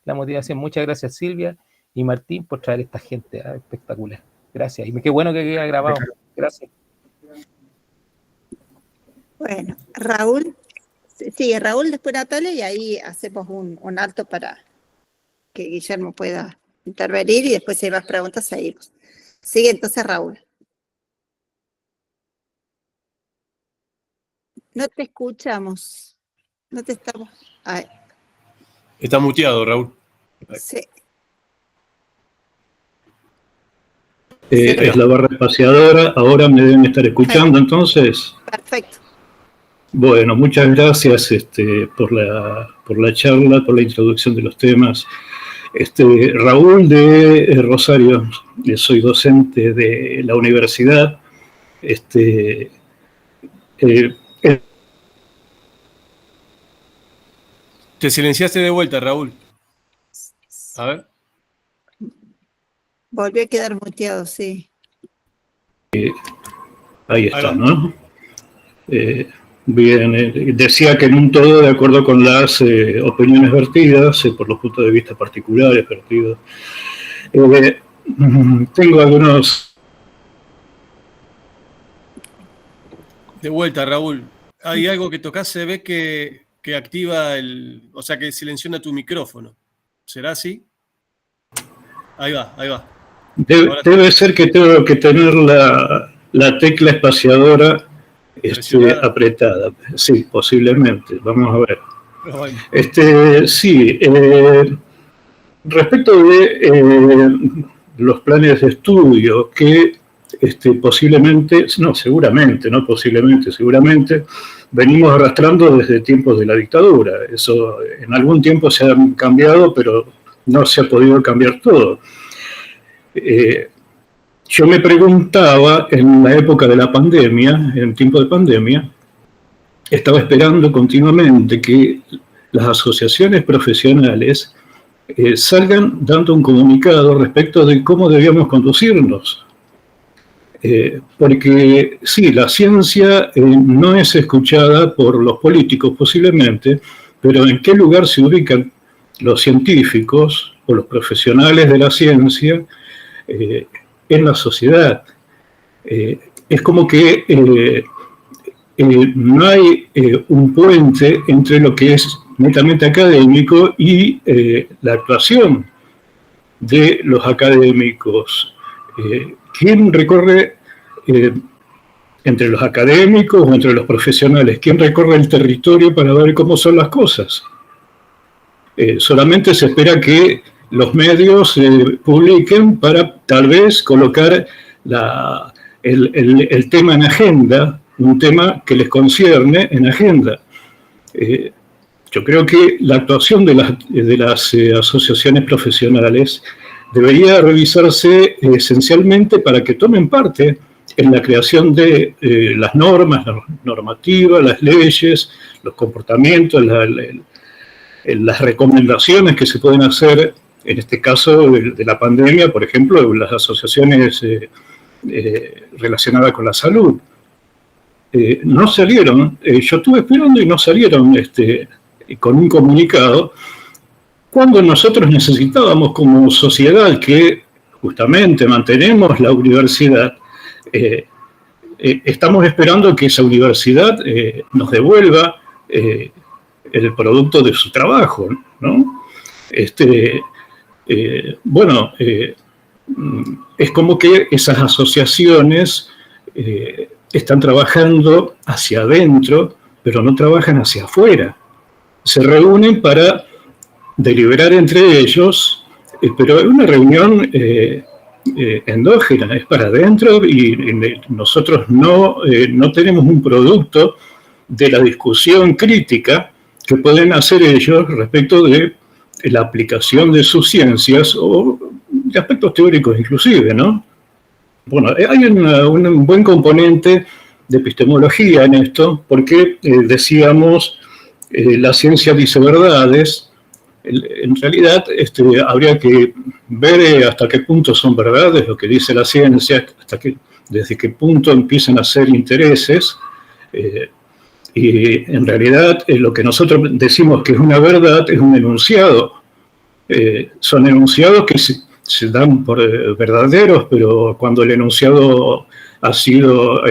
la motivación. Muchas gracias, Silvia y Martín, por traer esta gente espectacular. Gracias. Y qué bueno que quede grabado. Gracias. Bueno, Raúl. Sí, Raúl, después Natalia, y ahí hacemos un alto para que Guillermo pueda intervenir y después si hay más preguntas seguimos. Sigue entonces Raúl. No te escuchamos. No te estamos. Ay. Está muteado, Raúl. Sí. Cero. Es la barra espaciadora. Ahora me deben estar escuchando, entonces. Perfecto. Bueno, muchas gracias por la charla, por la introducción de los temas. Raúl de Rosario, soy docente de la universidad. Te silenciaste de vuelta, Raúl. A ver. Volvió a quedar muteado, sí. Ahí está, ¿no? Bien, decía que en un todo, de acuerdo con las opiniones vertidas, por los puntos de vista particulares vertidos, tengo algunos... De vuelta, Raúl. Hay algo que tocás, se ve que activa o sea, que silenciona tu micrófono. ¿Será así? Ahí va, ahí va. Debe ser que tengo que tener la tecla espaciadora apretada. Sí, posiblemente. Vamos a ver. Bueno. Sí, respecto de los planes de estudio que posiblemente, no, seguramente, no posiblemente, seguramente venimos arrastrando desde tiempos de la dictadura. Eso en algún tiempo se ha cambiado, pero no se ha podido cambiar todo. Yo me preguntaba en la época de la pandemia, en tiempo de pandemia, estaba esperando continuamente que las asociaciones profesionales salgan dando un comunicado respecto de cómo debíamos conducirnos. Porque sí, la ciencia no es escuchada por los políticos posiblemente, pero ¿en qué lugar se ubican los científicos o los profesionales de la ciencia en la sociedad? Es como que no hay un puente entre lo que es netamente académico y la actuación de los académicos. ¿Quién recorre entre los académicos o entre los profesionales? ¿Quién recorre el territorio para ver cómo son las cosas? Solamente se espera que los medios publiquen para tal vez colocar el tema en agenda, un tema que les concierne en agenda. Yo creo que la actuación de las asociaciones profesionales debería revisarse esencialmente para que tomen parte en la creación de las normas, las normativas, las leyes, los comportamientos, las recomendaciones que se pueden hacer, en este caso de la pandemia, por ejemplo, las asociaciones relacionadas con la salud. No salieron, yo estuve esperando y no salieron con un comunicado, cuando nosotros necesitábamos como sociedad que justamente mantenemos la universidad, estamos esperando que esa universidad nos devuelva el producto de su trabajo, ¿no? Bueno, es como que esas asociaciones están trabajando hacia adentro, pero no trabajan hacia afuera. Se reúnen para deliberar entre ellos, pero es una reunión endógena, es para adentro y nosotros no tenemos un producto de la discusión crítica que pueden hacer ellos respecto de la aplicación de sus ciencias o de aspectos teóricos inclusive, ¿no? Bueno, hay un buen componente de epistemología en esto, porque decíamos, la ciencia dice verdades. En realidad habría que ver hasta qué punto son verdades lo que dice la ciencia, desde qué punto empiezan a ser intereses, y en realidad lo que nosotros decimos que es una verdad es un enunciado. Son enunciados que se dan por verdaderos, pero cuando el enunciado ha sido,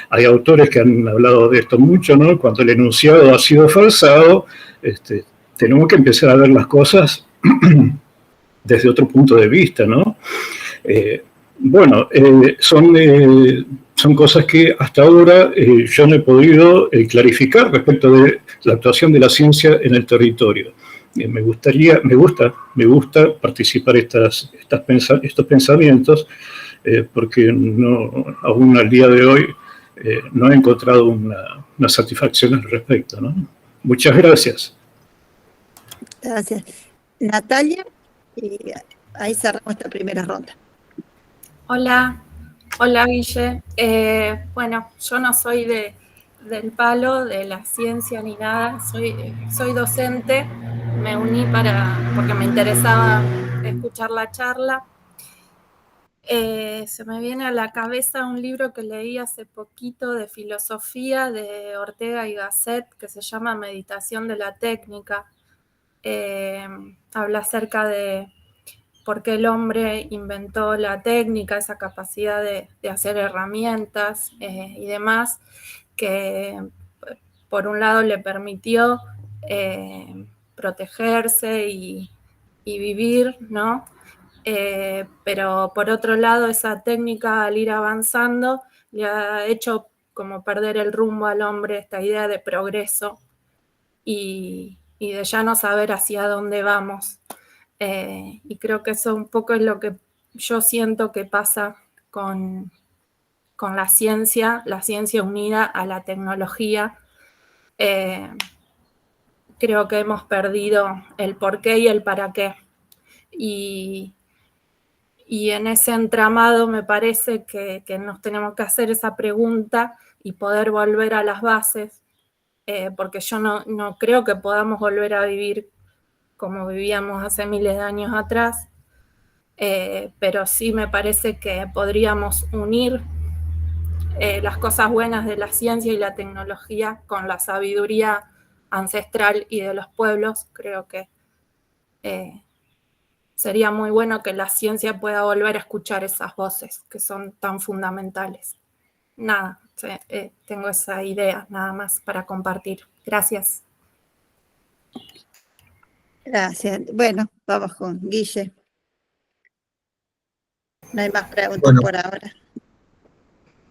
hay autores que han hablado de esto mucho, ¿no? Cuando el enunciado ha sido falsado, tenemos que empezar a ver las cosas desde otro punto de vista, ¿no? Bueno, son cosas que hasta ahora yo no he podido clarificar respecto de la actuación de la ciencia en el territorio. Me gusta participar estos pensamientos porque no, aún al día de hoy no he encontrado una satisfacción al respecto, ¿no? Muchas gracias. Gracias. Natalia, y ahí cerramos esta primera ronda. Hola, hola Guille. Bueno, yo no soy del palo de la ciencia ni nada, soy docente, me uní porque me interesaba escuchar la charla. Se me viene a la cabeza un libro que leí hace poquito de filosofía de Ortega y Gasset que se llama Meditación de la técnica. Habla acerca de por qué el hombre inventó la técnica, esa capacidad de hacer herramientas y demás, que por un lado le permitió protegerse y vivir, ¿no? Pero por otro lado, esa técnica al ir avanzando le ha hecho como perder el rumbo al hombre, esta idea de progreso y de ya no saber hacia dónde vamos. Y creo que eso un poco es lo que yo siento que pasa con la ciencia unida a la tecnología. Creo que hemos perdido el por qué y el para qué. Y en ese entramado me parece que nos tenemos que hacer esa pregunta y poder volver a las bases, porque yo no creo que podamos volver a vivir como vivíamos hace miles de años atrás, pero sí me parece que podríamos unir las cosas buenas de la ciencia y la tecnología con la sabiduría ancestral y de los pueblos. Creo que sería muy bueno que la ciencia pueda volver a escuchar esas voces que son tan fundamentales. Nada, tengo esa idea nada más para compartir. Gracias. Gracias. Bueno, vamos con Guille. No hay más preguntas Bueno. por ahora.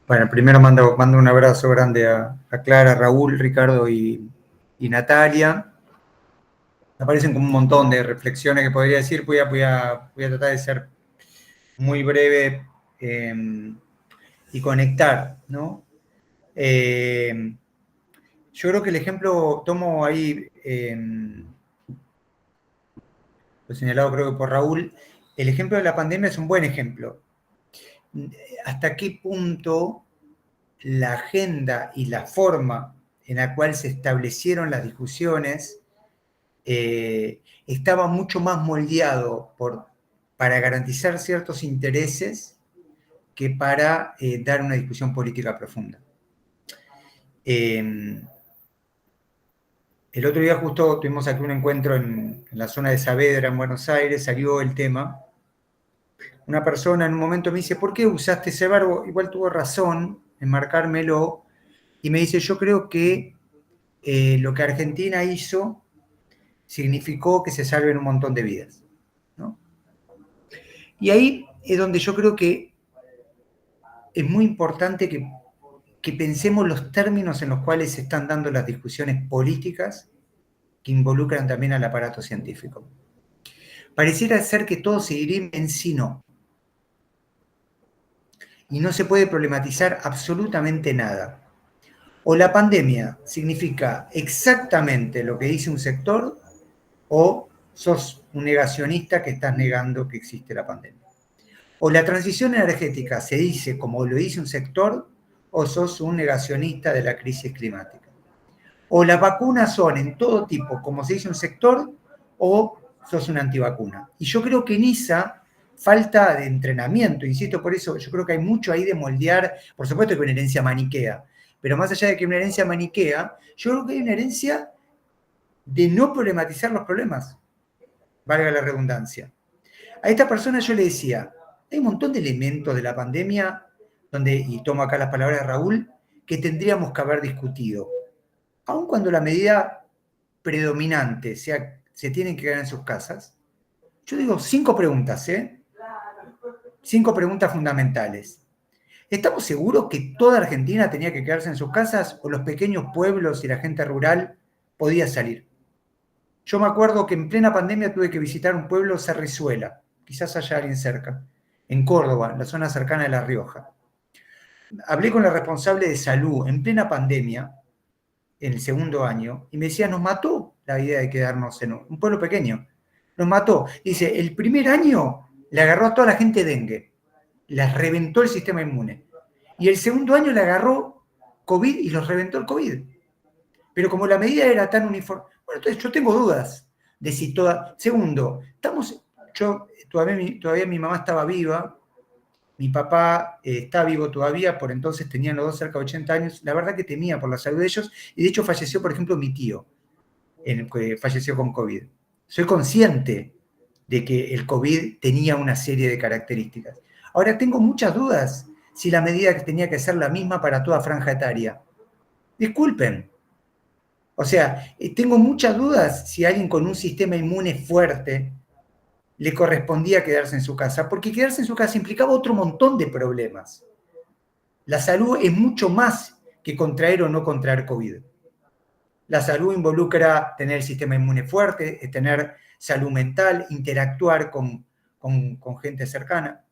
Bueno, primero mando un abrazo grande a Clara, Raúl, Ricardo y Natalia. Me parecen como un montón de reflexiones que podría decir. Voy a tratar de ser muy breve y conectar, ¿no? Yo creo que el ejemplo, tomo ahí, lo señalado creo que por Raúl, el ejemplo de la pandemia es un buen ejemplo. ¿Hasta qué punto la agenda y la forma en la cual se establecieron las discusiones estaba mucho más moldeado para garantizar ciertos intereses que para dar una discusión política profunda? El otro día justo tuvimos aquí un encuentro en la zona de Saavedra, en Buenos Aires, salió el tema. Una persona en un momento me dice, ¿por qué usaste ese verbo? Igual tuvo razón en marcármelo, y me dice, yo creo que lo que Argentina hizo significó que se salven un montón de vidas, ¿no? Y ahí es donde yo creo que es muy importante que pensemos los términos en los cuales se están dando las discusiones políticas que involucran también al aparato científico. Pareciera ser que todo se dirime en sí no. Y no se puede problematizar absolutamente nada. O la pandemia significa exactamente lo que dice un sector, o sos un negacionista que estás negando que existe la pandemia. O la transición energética se dice como lo dice un sector, o sos un negacionista de la crisis climática. O las vacunas son en todo tipo, como se dice un sector, o sos una antivacuna. Y yo creo que en esa falta de entrenamiento, insisto, por eso yo creo que hay mucho ahí de moldear, por supuesto que una herencia maniquea, pero más allá de que una herencia maniquea, yo creo que hay una herencia de no problematizar los problemas, valga la redundancia. A esta persona yo le decía, hay un montón de elementos de la pandemia, y tomo acá las palabras de Raúl, que tendríamos que haber discutido. Aun cuando la medida predominante sea, se tienen que quedar en sus casas, yo digo 5 preguntas, 5 preguntas fundamentales. ¿Estamos seguros que toda Argentina tenía que quedarse en sus casas o los pequeños pueblos y la gente rural podía salir? Yo me acuerdo que en plena pandemia tuve que visitar un pueblo, Cerrizuela, quizás haya alguien cerca, en Córdoba, en la zona cercana de La Rioja. Hablé con la responsable de salud en plena pandemia, en el segundo año, y me decía, nos mató la idea de quedarnos en un pueblo pequeño. Nos mató. Dice, el primer año le agarró a toda la gente dengue, les reventó el sistema inmune. Y el segundo año le agarró COVID y los reventó el COVID. Pero como la medida era tan uniforme, bueno, entonces yo tengo dudas de si toda... Segundo, todavía mi mamá estaba viva, mi papá está vivo todavía, por entonces tenían los dos cerca de 80 años, la verdad que temía por la salud de ellos, y de hecho falleció, por ejemplo, mi tío, que falleció con COVID. Soy consciente de que el COVID tenía una serie de características. Ahora tengo muchas dudas si la medida que tenía que ser la misma para toda franja etaria. Disculpen. O sea, tengo muchas dudas si a alguien con un sistema inmune fuerte le correspondía quedarse en su casa, porque quedarse en su casa implicaba otro montón de problemas. La salud es mucho más que contraer o no contraer COVID. La salud involucra tener el sistema inmune fuerte, tener salud mental, interactuar con gente cercana.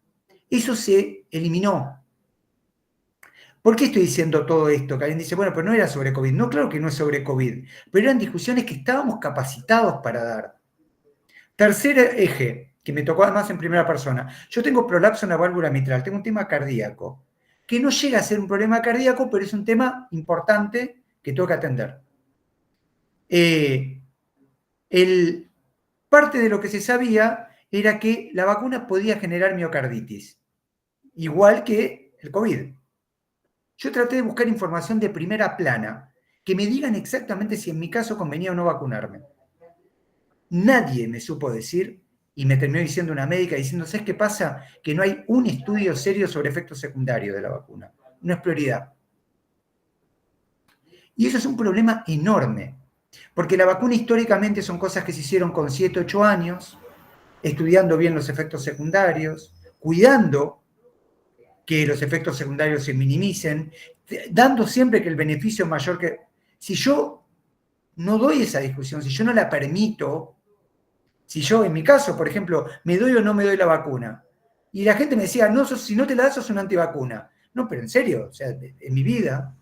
Eso se eliminó. ¿Por qué estoy diciendo todo esto? Que alguien dice, bueno, pero no era sobre COVID. No, claro que no es sobre COVID, pero eran discusiones que estábamos capacitados para dar. Tercer eje, que me tocó además en primera persona. Yo tengo prolapso en la válvula mitral, tengo un tema cardíaco, que no llega a ser un problema cardíaco, pero es un tema importante que tengo que atender. Parte de lo que se sabía era que la vacuna podía generar miocarditis, igual que el COVID. Yo traté de buscar información de primera plana, que me digan exactamente si en mi caso convenía o no vacunarme. Nadie me supo decir, y me terminó diciendo una médica diciendo, ¿sabes qué pasa? Que no hay un estudio serio sobre efectos secundarios de la vacuna. No es prioridad. Y eso es un problema enorme, porque la vacuna históricamente son cosas que se hicieron con 7, 8 años, estudiando bien los efectos secundarios, cuidando que los efectos secundarios se minimicen, dando siempre que el beneficio es mayor que... Si yo no doy esa discusión, si yo no la permito, si yo en mi caso, por ejemplo, me doy o no me doy la vacuna, y la gente me decía, no, si no te la das sos una antivacuna. No, pero en serio, o sea, en mi vida...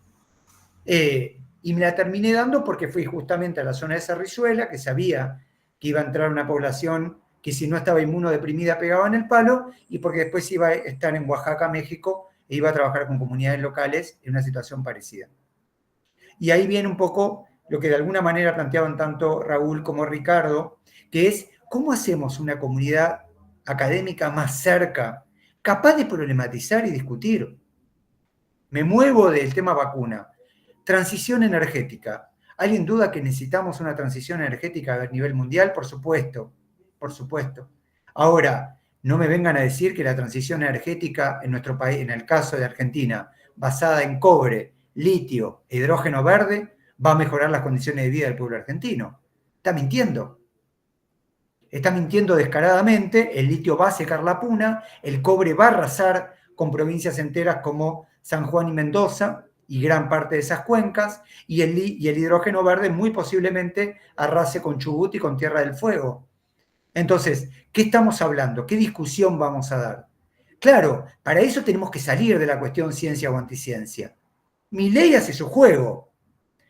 y me la terminé dando porque fui justamente a la zona de Cerrizuela, que sabía que iba a entrar una población que si no estaba inmunodeprimida pegaba en el palo, y porque después iba a estar en Oaxaca, México, e iba a trabajar con comunidades locales en una situación parecida. Y ahí viene un poco lo que de alguna manera planteaban tanto Raúl como Ricardo, que es cómo hacemos una comunidad académica más cerca, capaz de problematizar y discutir. Me muevo del tema vacuna. Transición energética. ¿Alguien duda que necesitamos una transición energética a nivel mundial? Por supuesto, por supuesto. Ahora, no me vengan a decir que la transición energética en nuestro país, en el caso de Argentina, basada en cobre, litio e hidrógeno verde, va a mejorar las condiciones de vida del pueblo argentino. Está mintiendo. Está mintiendo descaradamente. El litio va a secar la puna, el cobre va a arrasar con provincias enteras como San Juan y Mendoza, y gran parte de esas cuencas, y el hidrógeno verde muy posiblemente arrase con Chubut y con Tierra del Fuego. Entonces, ¿qué estamos hablando? ¿Qué discusión vamos a dar? Claro, para eso tenemos que salir de la cuestión ciencia o anticiencia. Milei hace su juego.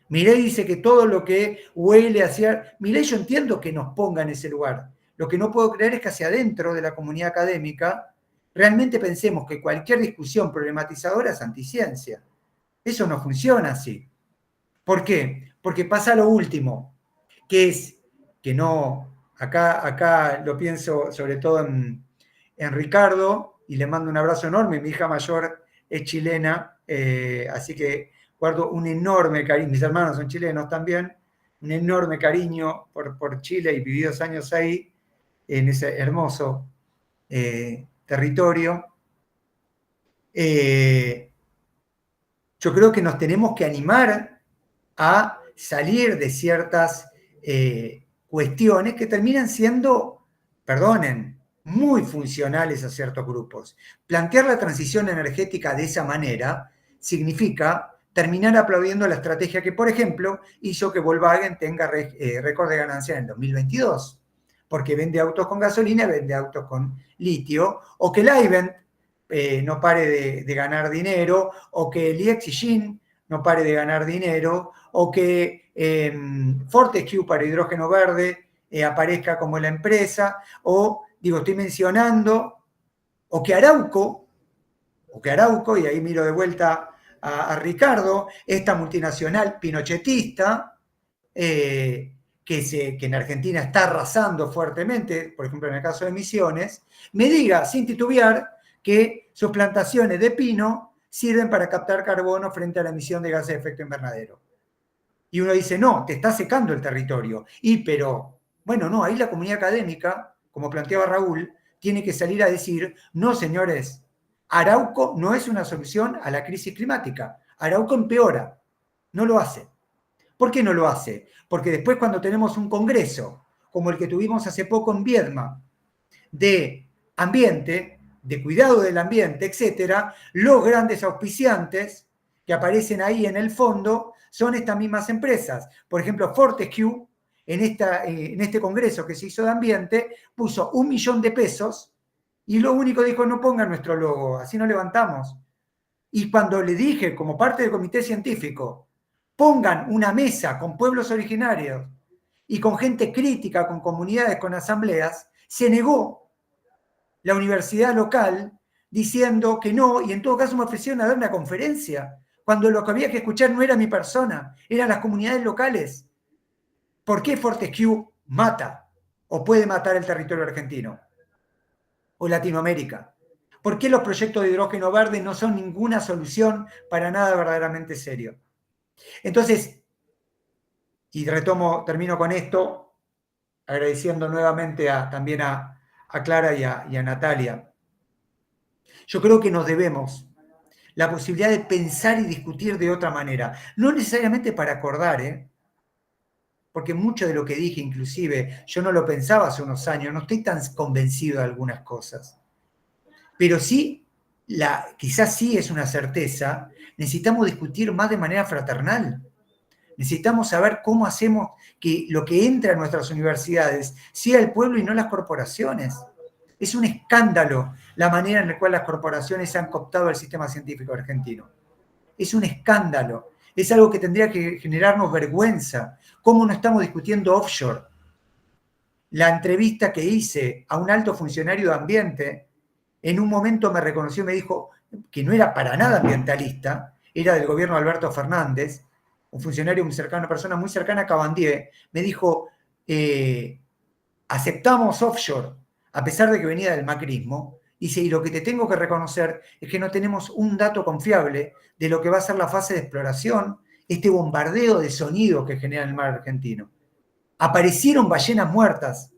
Milei dice que todo lo que huele hacia... Milei yo entiendo que nos ponga en ese lugar. Lo que no puedo creer es que hacia adentro de la comunidad académica realmente pensemos que cualquier discusión problematizadora es anticiencia. Eso no funciona así. ¿Por qué? Porque pasa lo último, que es que no, acá lo pienso sobre todo en Ricardo, y le mando un abrazo enorme. Mi hija mayor es chilena, así que guardo un enorme cariño, mis hermanos son chilenos también, un enorme cariño por Chile y viví 2 años ahí, en ese hermoso territorio. Yo creo que nos tenemos que animar a salir de ciertas cuestiones que terminan siendo, perdonen, muy funcionales a ciertos grupos. Plantear la transición energética de esa manera significa terminar aplaudiendo la estrategia que, por ejemplo, hizo que Volkswagen tenga récord de ganancia en el 2022, porque vende autos con gasolina, vende autos con litio, o que Livent no pare de ganar dinero, o que el IEX no pare de ganar dinero, o que Fortescue para hidrógeno verde aparezca como la empresa, o, digo, estoy mencionando, o que Arauco, y ahí miro de vuelta a Ricardo, esta multinacional pinochetista, que en Argentina está arrasando fuertemente, por ejemplo en el caso de Misiones, me diga sin titubear que sus plantaciones de pino sirven para captar carbono frente a la emisión de gases de efecto invernadero. Y uno dice, no, te está secando el territorio. Pero, bueno, no, ahí la comunidad académica, como planteaba Raúl, tiene que salir a decir, no, señores, Arauco no es una solución a la crisis climática. Arauco empeora, no lo hace. ¿Por qué no lo hace? Porque después cuando tenemos un congreso, como el que tuvimos hace poco en Viedma, de ambiente, de cuidado del ambiente, etcétera, los grandes auspiciantes que aparecen ahí en el fondo son estas mismas empresas. Por ejemplo, Fortescue, en este congreso que se hizo de ambiente, puso 1 millón de pesos y lo único dijo, no pongan nuestro logo, así no levantamos. Y cuando le dije, como parte del comité científico, pongan una mesa con pueblos originarios y con gente crítica, con comunidades, con asambleas, se negó la universidad local diciendo que no, y en todo caso me ofrecieron a dar una conferencia, cuando lo que había que escuchar no era mi persona, eran las comunidades locales. ¿Por qué Fortescue mata o puede matar el territorio argentino o Latinoamérica? ¿Por qué los proyectos de hidrógeno verde no son ninguna solución para nada verdaderamente serio? Entonces, y termino con esto, agradeciendo nuevamente también a Clara y a Natalia. Yo creo que nos debemos la posibilidad de pensar y discutir de otra manera. No necesariamente para acordar, porque mucho de lo que dije, inclusive, yo no lo pensaba hace unos años, no estoy tan convencido de algunas cosas. Pero sí, quizás sí es una certeza, necesitamos discutir más de manera fraternal. Necesitamos saber cómo hacemos que lo que entra a nuestras universidades sea el pueblo y no las corporaciones. Es un escándalo la manera en la cual las corporaciones han cooptado el sistema científico argentino. Es un escándalo. Es algo que tendría que generarnos vergüenza. ¿Cómo no estamos discutiendo offshore? La entrevista que hice a un alto funcionario de ambiente, en un momento me reconoció y me dijo que no era para nada ambientalista, era del gobierno de Alberto Fernández, un funcionario muy cercano, una persona muy cercana a Cabandier, me dijo, aceptamos offshore, a pesar de que venía del macrismo, y lo que te tengo que reconocer es que no tenemos un dato confiable de lo que va a ser la fase de exploración, este bombardeo de sonido que genera el mar argentino. Aparecieron ballenas muertas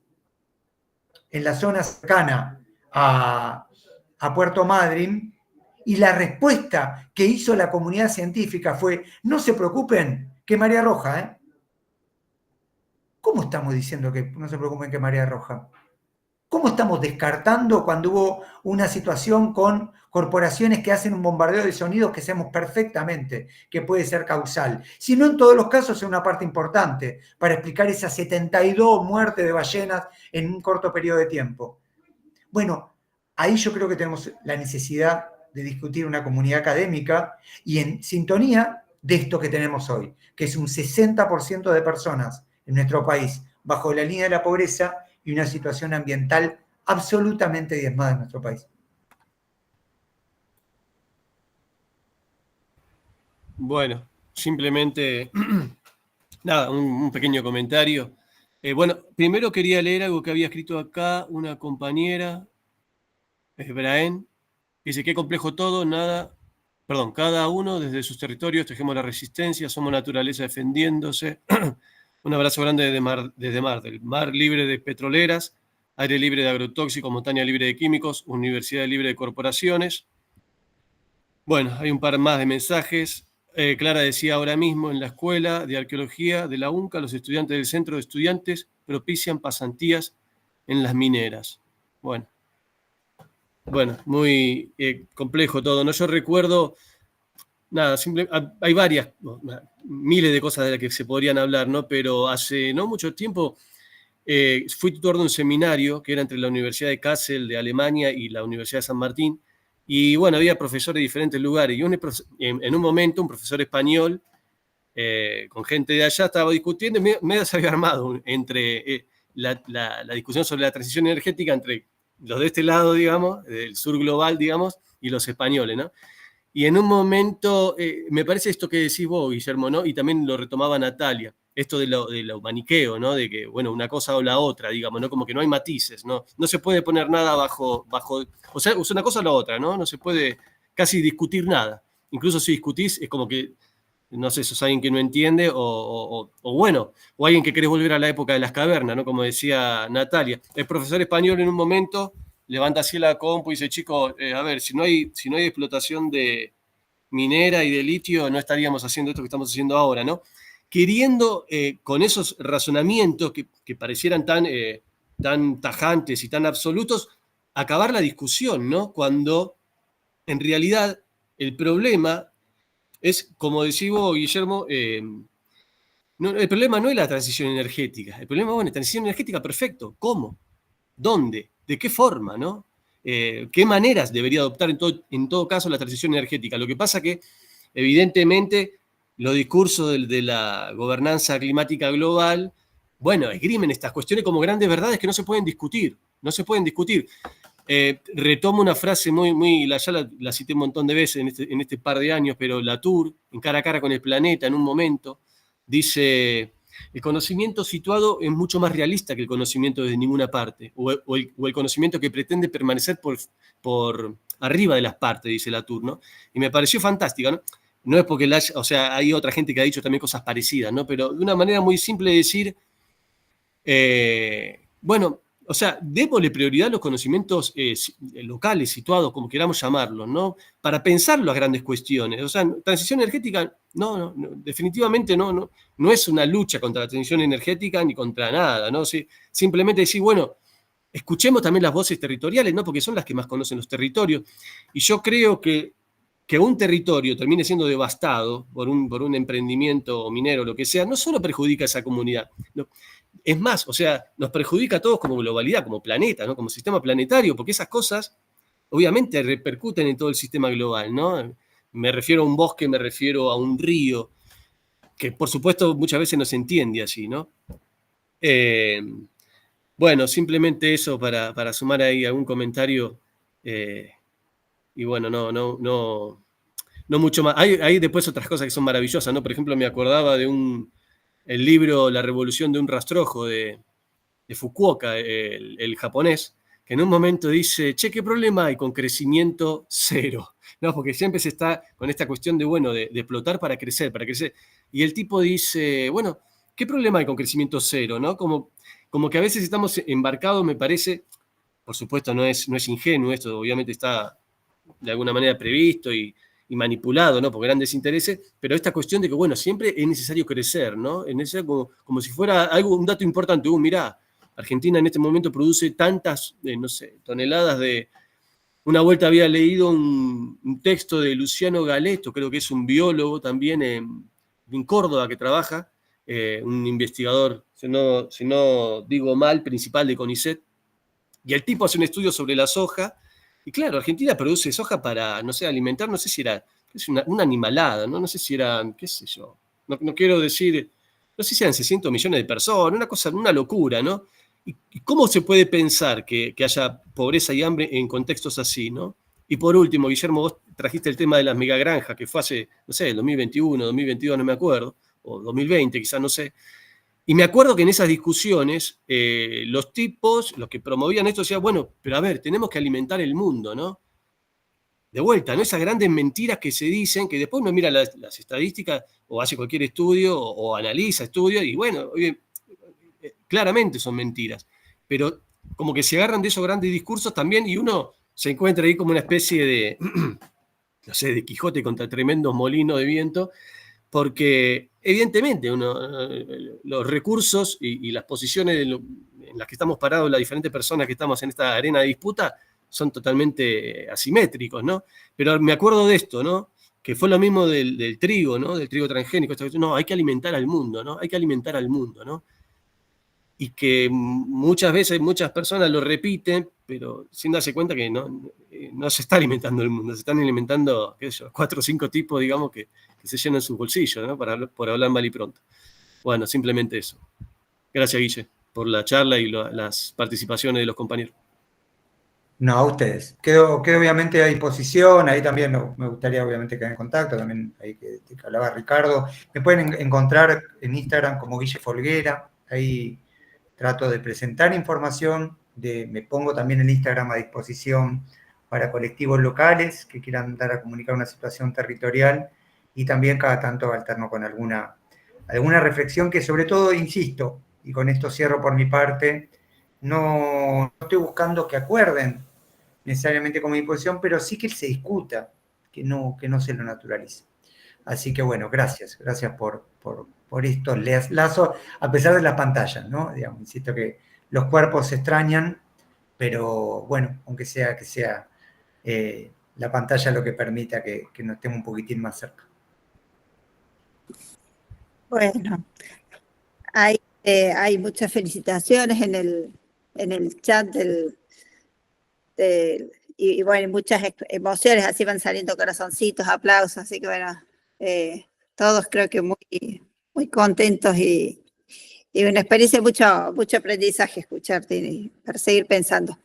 en la zona cercana a Puerto Madryn, y la respuesta que hizo la comunidad científica fue, no se preocupen, que marea roja, ¿eh? ¿Cómo estamos diciendo que no se preocupen que marea roja? ¿Cómo estamos descartando cuando hubo una situación con corporaciones que hacen un bombardeo de sonidos que sabemos perfectamente que puede ser causal? Si no en todos los casos es una parte importante para explicar esas 72 muertes de ballenas en un corto periodo de tiempo. Bueno, ahí yo creo que tenemos la necesidad de discutir una comunidad académica y en sintonía de esto que tenemos hoy, que es un 60% de personas en nuestro país bajo la línea de la pobreza y una situación ambiental absolutamente diezmada en nuestro país. Bueno, simplemente, nada, un pequeño comentario. Bueno, primero quería leer algo que había escrito acá una compañera, Braén, que dice, qué complejo todo, cada uno desde sus territorios tejemos la resistencia, somos naturaleza defendiéndose. Un abrazo grande desde Mar, mar libre de petroleras, aire libre de agrotóxicos, montaña libre de químicos, universidad libre de corporaciones. Bueno, hay un par más de mensajes. Clara decía ahora mismo en la escuela de arqueología de la UNCA, los estudiantes del centro de estudiantes propician pasantías en las mineras. Bueno, muy complejo todo, ¿no? Yo recuerdo, hay varias, miles de cosas de las que se podrían hablar, ¿no? Pero hace no mucho tiempo fui tutor de un seminario que era entre la Universidad de Kassel de Alemania y la Universidad de San Martín, Y bueno, había profesores de diferentes lugares. Y en un momento un profesor español, con gente de allá, estaba discutiendo, y medio se había armado entre la discusión sobre la transición energética entre los de este lado, digamos, del sur global, digamos, y los españoles, ¿no? Y en un momento, me parece esto que decís vos, Guillermo, ¿no? Y también lo retomaba Natalia, esto de lo maniqueo, ¿no? De que, bueno, una cosa o la otra, digamos, ¿no? Como que no hay matices, ¿no? No se puede poner nada bajo, o sea, es una cosa o la otra, ¿no? No se puede casi discutir nada. Incluso si discutís, es como que, no sé, sos alguien que no entiende, o bueno, o alguien que querés volver a la época de las cavernas, ¿no? Como decía Natalia. El profesor español en un momento levanta así la compu y dice, chicos, a ver, si no hay explotación de minera y de litio, no estaríamos haciendo esto que estamos haciendo ahora, ¿no? Queriendo, con esos razonamientos que parecieran tan tajantes y tan absolutos, acabar la discusión, ¿no? Cuando en realidad el problema es, como decís vos, Guillermo, el problema no es la transición energética. El problema, bueno, transición energética, perfecto. ¿Cómo? ¿Dónde? ¿De qué forma? ¿No? ¿Qué maneras debería adoptar en todo caso la transición energética? Lo que pasa que, evidentemente, los discursos de la gobernanza climática global, bueno, esgrimen estas cuestiones como grandes verdades que no se pueden discutir. No se pueden discutir. Retomo una frase ya la cité un montón de veces en este par de años, pero Latour, en Cara a cara con el planeta, en un momento, dice: el conocimiento situado es mucho más realista que el conocimiento desde ninguna parte, o el conocimiento que pretende permanecer por arriba de las partes, dice Latour, ¿no? Y me pareció fantástica, ¿no? No es porque o sea, hay otra gente que ha dicho también cosas parecidas, ¿no? Pero de una manera muy simple de decir, bueno, o sea, démosle prioridad a los conocimientos locales, situados, como queramos llamarlos, ¿no? Para pensar las grandes cuestiones. O sea, transición energética, no, definitivamente no es una lucha contra la transición energética ni contra nada, ¿no? Simplemente decir, bueno, escuchemos también las voces territoriales, ¿no? Porque son las que más conocen los territorios. Y yo creo que un territorio termine siendo devastado por un emprendimiento minero o lo que sea, no solo perjudica a esa comunidad, no, es más, o sea, nos perjudica a todos como globalidad, como planeta, ¿no? Como sistema planetario, porque esas cosas obviamente repercuten en todo el sistema global, ¿no? Me refiero a un bosque, me refiero a un río, que por supuesto muchas veces no se entiende así, ¿no? Bueno, simplemente eso para sumar ahí algún comentario, y bueno, no mucho más. Hay después otras cosas que son maravillosas, ¿no? Por ejemplo, me acordaba de el libro La revolución de un rastrojo de Fukuoka, el japonés, que en un momento dice, che, ¿qué problema hay con crecimiento cero? ¿No? Porque siempre se está con esta cuestión de, bueno, de explotar para crecer. Y el tipo dice, bueno, ¿qué problema hay con crecimiento cero? ¿No? Como que a veces estamos embarcados, me parece, por supuesto no es ingenuo, esto obviamente está de alguna manera previsto y manipulado, ¿no? Por grandes intereses, pero esta cuestión de que, bueno, siempre es necesario crecer, ¿no? Es necesario como si fuera un dato importante. Mirá, Argentina en este momento produce tantas, no sé, toneladas de... Una vuelta había leído un texto de Luciano Galeto, creo que es un biólogo también en Córdoba que trabaja, un investigador, si no digo mal, principal de CONICET, y el tipo hace un estudio sobre la soja. Y claro, Argentina produce soja para, no sé, alimentar, no sé si era una animalada, ¿no? No sé si eran, qué sé yo, no quiero decir, no sé si eran 600 millones de personas, una locura, ¿no? ¿Y cómo se puede pensar que haya pobreza y hambre en contextos así, ¿no? Y por último, Guillermo, vos trajiste el tema de las megagranjas, que fue hace, no sé, 2021, 2022, no me acuerdo, o 2020, quizás, no sé. Y me acuerdo que en esas discusiones, los tipos, los que promovían esto, decían, bueno, pero a ver, tenemos que alimentar el mundo, ¿no? De vuelta, ¿no? Esas grandes mentiras que se dicen, que después uno mira las estadísticas o hace cualquier estudio o analiza estudios y bueno, claramente son mentiras. Pero como que se agarran de esos grandes discursos también y uno se encuentra ahí como una especie de, no sé, de Quijote contra tremendos molinos de viento, porque evidentemente los recursos y las posiciones en las que estamos parados, las diferentes personas que estamos en esta arena de disputa, son totalmente asimétricos, ¿no? Pero me acuerdo de esto, ¿no? Que fue lo mismo del trigo, ¿no? Del trigo transgénico. No, hay que alimentar al mundo, ¿no? Hay que alimentar al mundo, ¿no? Y que muchas veces muchas personas lo repiten, pero sin darse cuenta que no no se está alimentando el mundo, se están alimentando, qué sé yo, 4 o 5 tipos, digamos, que se llenan sus bolsillos, ¿no? Por hablar mal y pronto. Bueno, simplemente eso. Gracias, Guille, por la charla y las participaciones de los compañeros. No, a ustedes. Quedo obviamente a disposición, ahí también me gustaría obviamente quedar en contacto, también ahí que hablaba Ricardo. Me pueden encontrar en Instagram como Guille Folguera, ahí trato de presentar información, me pongo también en Instagram a disposición para colectivos locales que quieran dar a comunicar una situación territorial, y también cada tanto alterno con alguna reflexión que, sobre todo, insisto, y con esto cierro por mi parte, no estoy buscando que acuerden necesariamente con mi posición, pero sí que se discuta, que no se lo naturalice. Así que bueno, gracias por estos lazos, a pesar de las pantallas, ¿no? Digamos, insisto que los cuerpos se extrañan, pero bueno, aunque sea que sea la pantalla lo que permita que nos estemos un poquitín más cerca. Bueno, hay muchas felicitaciones en el chat y bueno, muchas emociones, así van saliendo corazoncitos, aplausos, así que bueno, todos creo que muy contentos y una experiencia de mucho aprendizaje escucharte y para seguir pensando.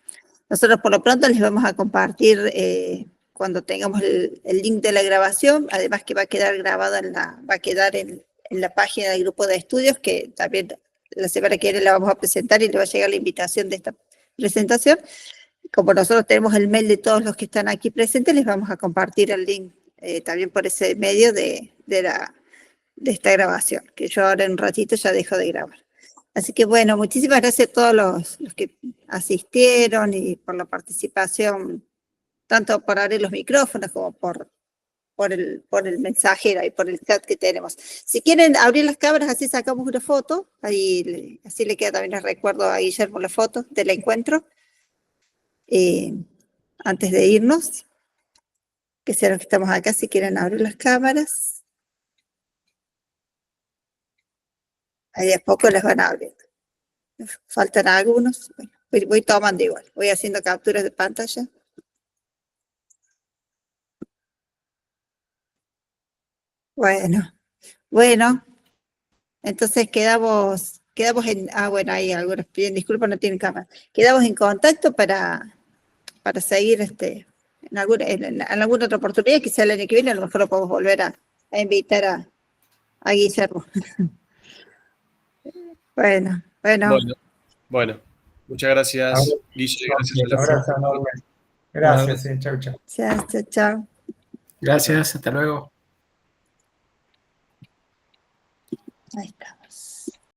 Nosotros por lo pronto les vamos a compartir cuando tengamos el link de la grabación, además que va a quedar grabado va a quedar en la página del grupo de estudios, que también la semana que viene la vamos a presentar y le va a llegar la invitación de esta presentación. Como nosotros tenemos el mail de todos los que están aquí presentes, les vamos a compartir el link también por ese medio de esta grabación, que yo ahora en un ratito ya dejo de grabar. Así que bueno, muchísimas gracias a todos los que asistieron y por la participación, tanto por abrir los micrófonos como por el mensajero y por el chat que tenemos. Si quieren abrir las cámaras, así sacamos una foto, así le queda también el recuerdo a Guillermo la foto del encuentro. Antes de irnos, que sean los que estamos acá, si quieren abrir las cámaras. Ahí de a poco las van abriendo. Faltan algunos. Bueno, voy tomando igual. Voy haciendo capturas de pantalla. Bueno. Entonces quedamos en... bueno, ahí algunos piden disculpas, no tienen cámara. Quedamos en contacto para seguir en alguna otra oportunidad, quizá el año que viene a lo mejor lo podemos volver a invitar a Guillermo. Bueno, muchas gracias, Guille, gracias a la Gracias, chau. Chao. Gracias, hasta luego. Ahí estamos.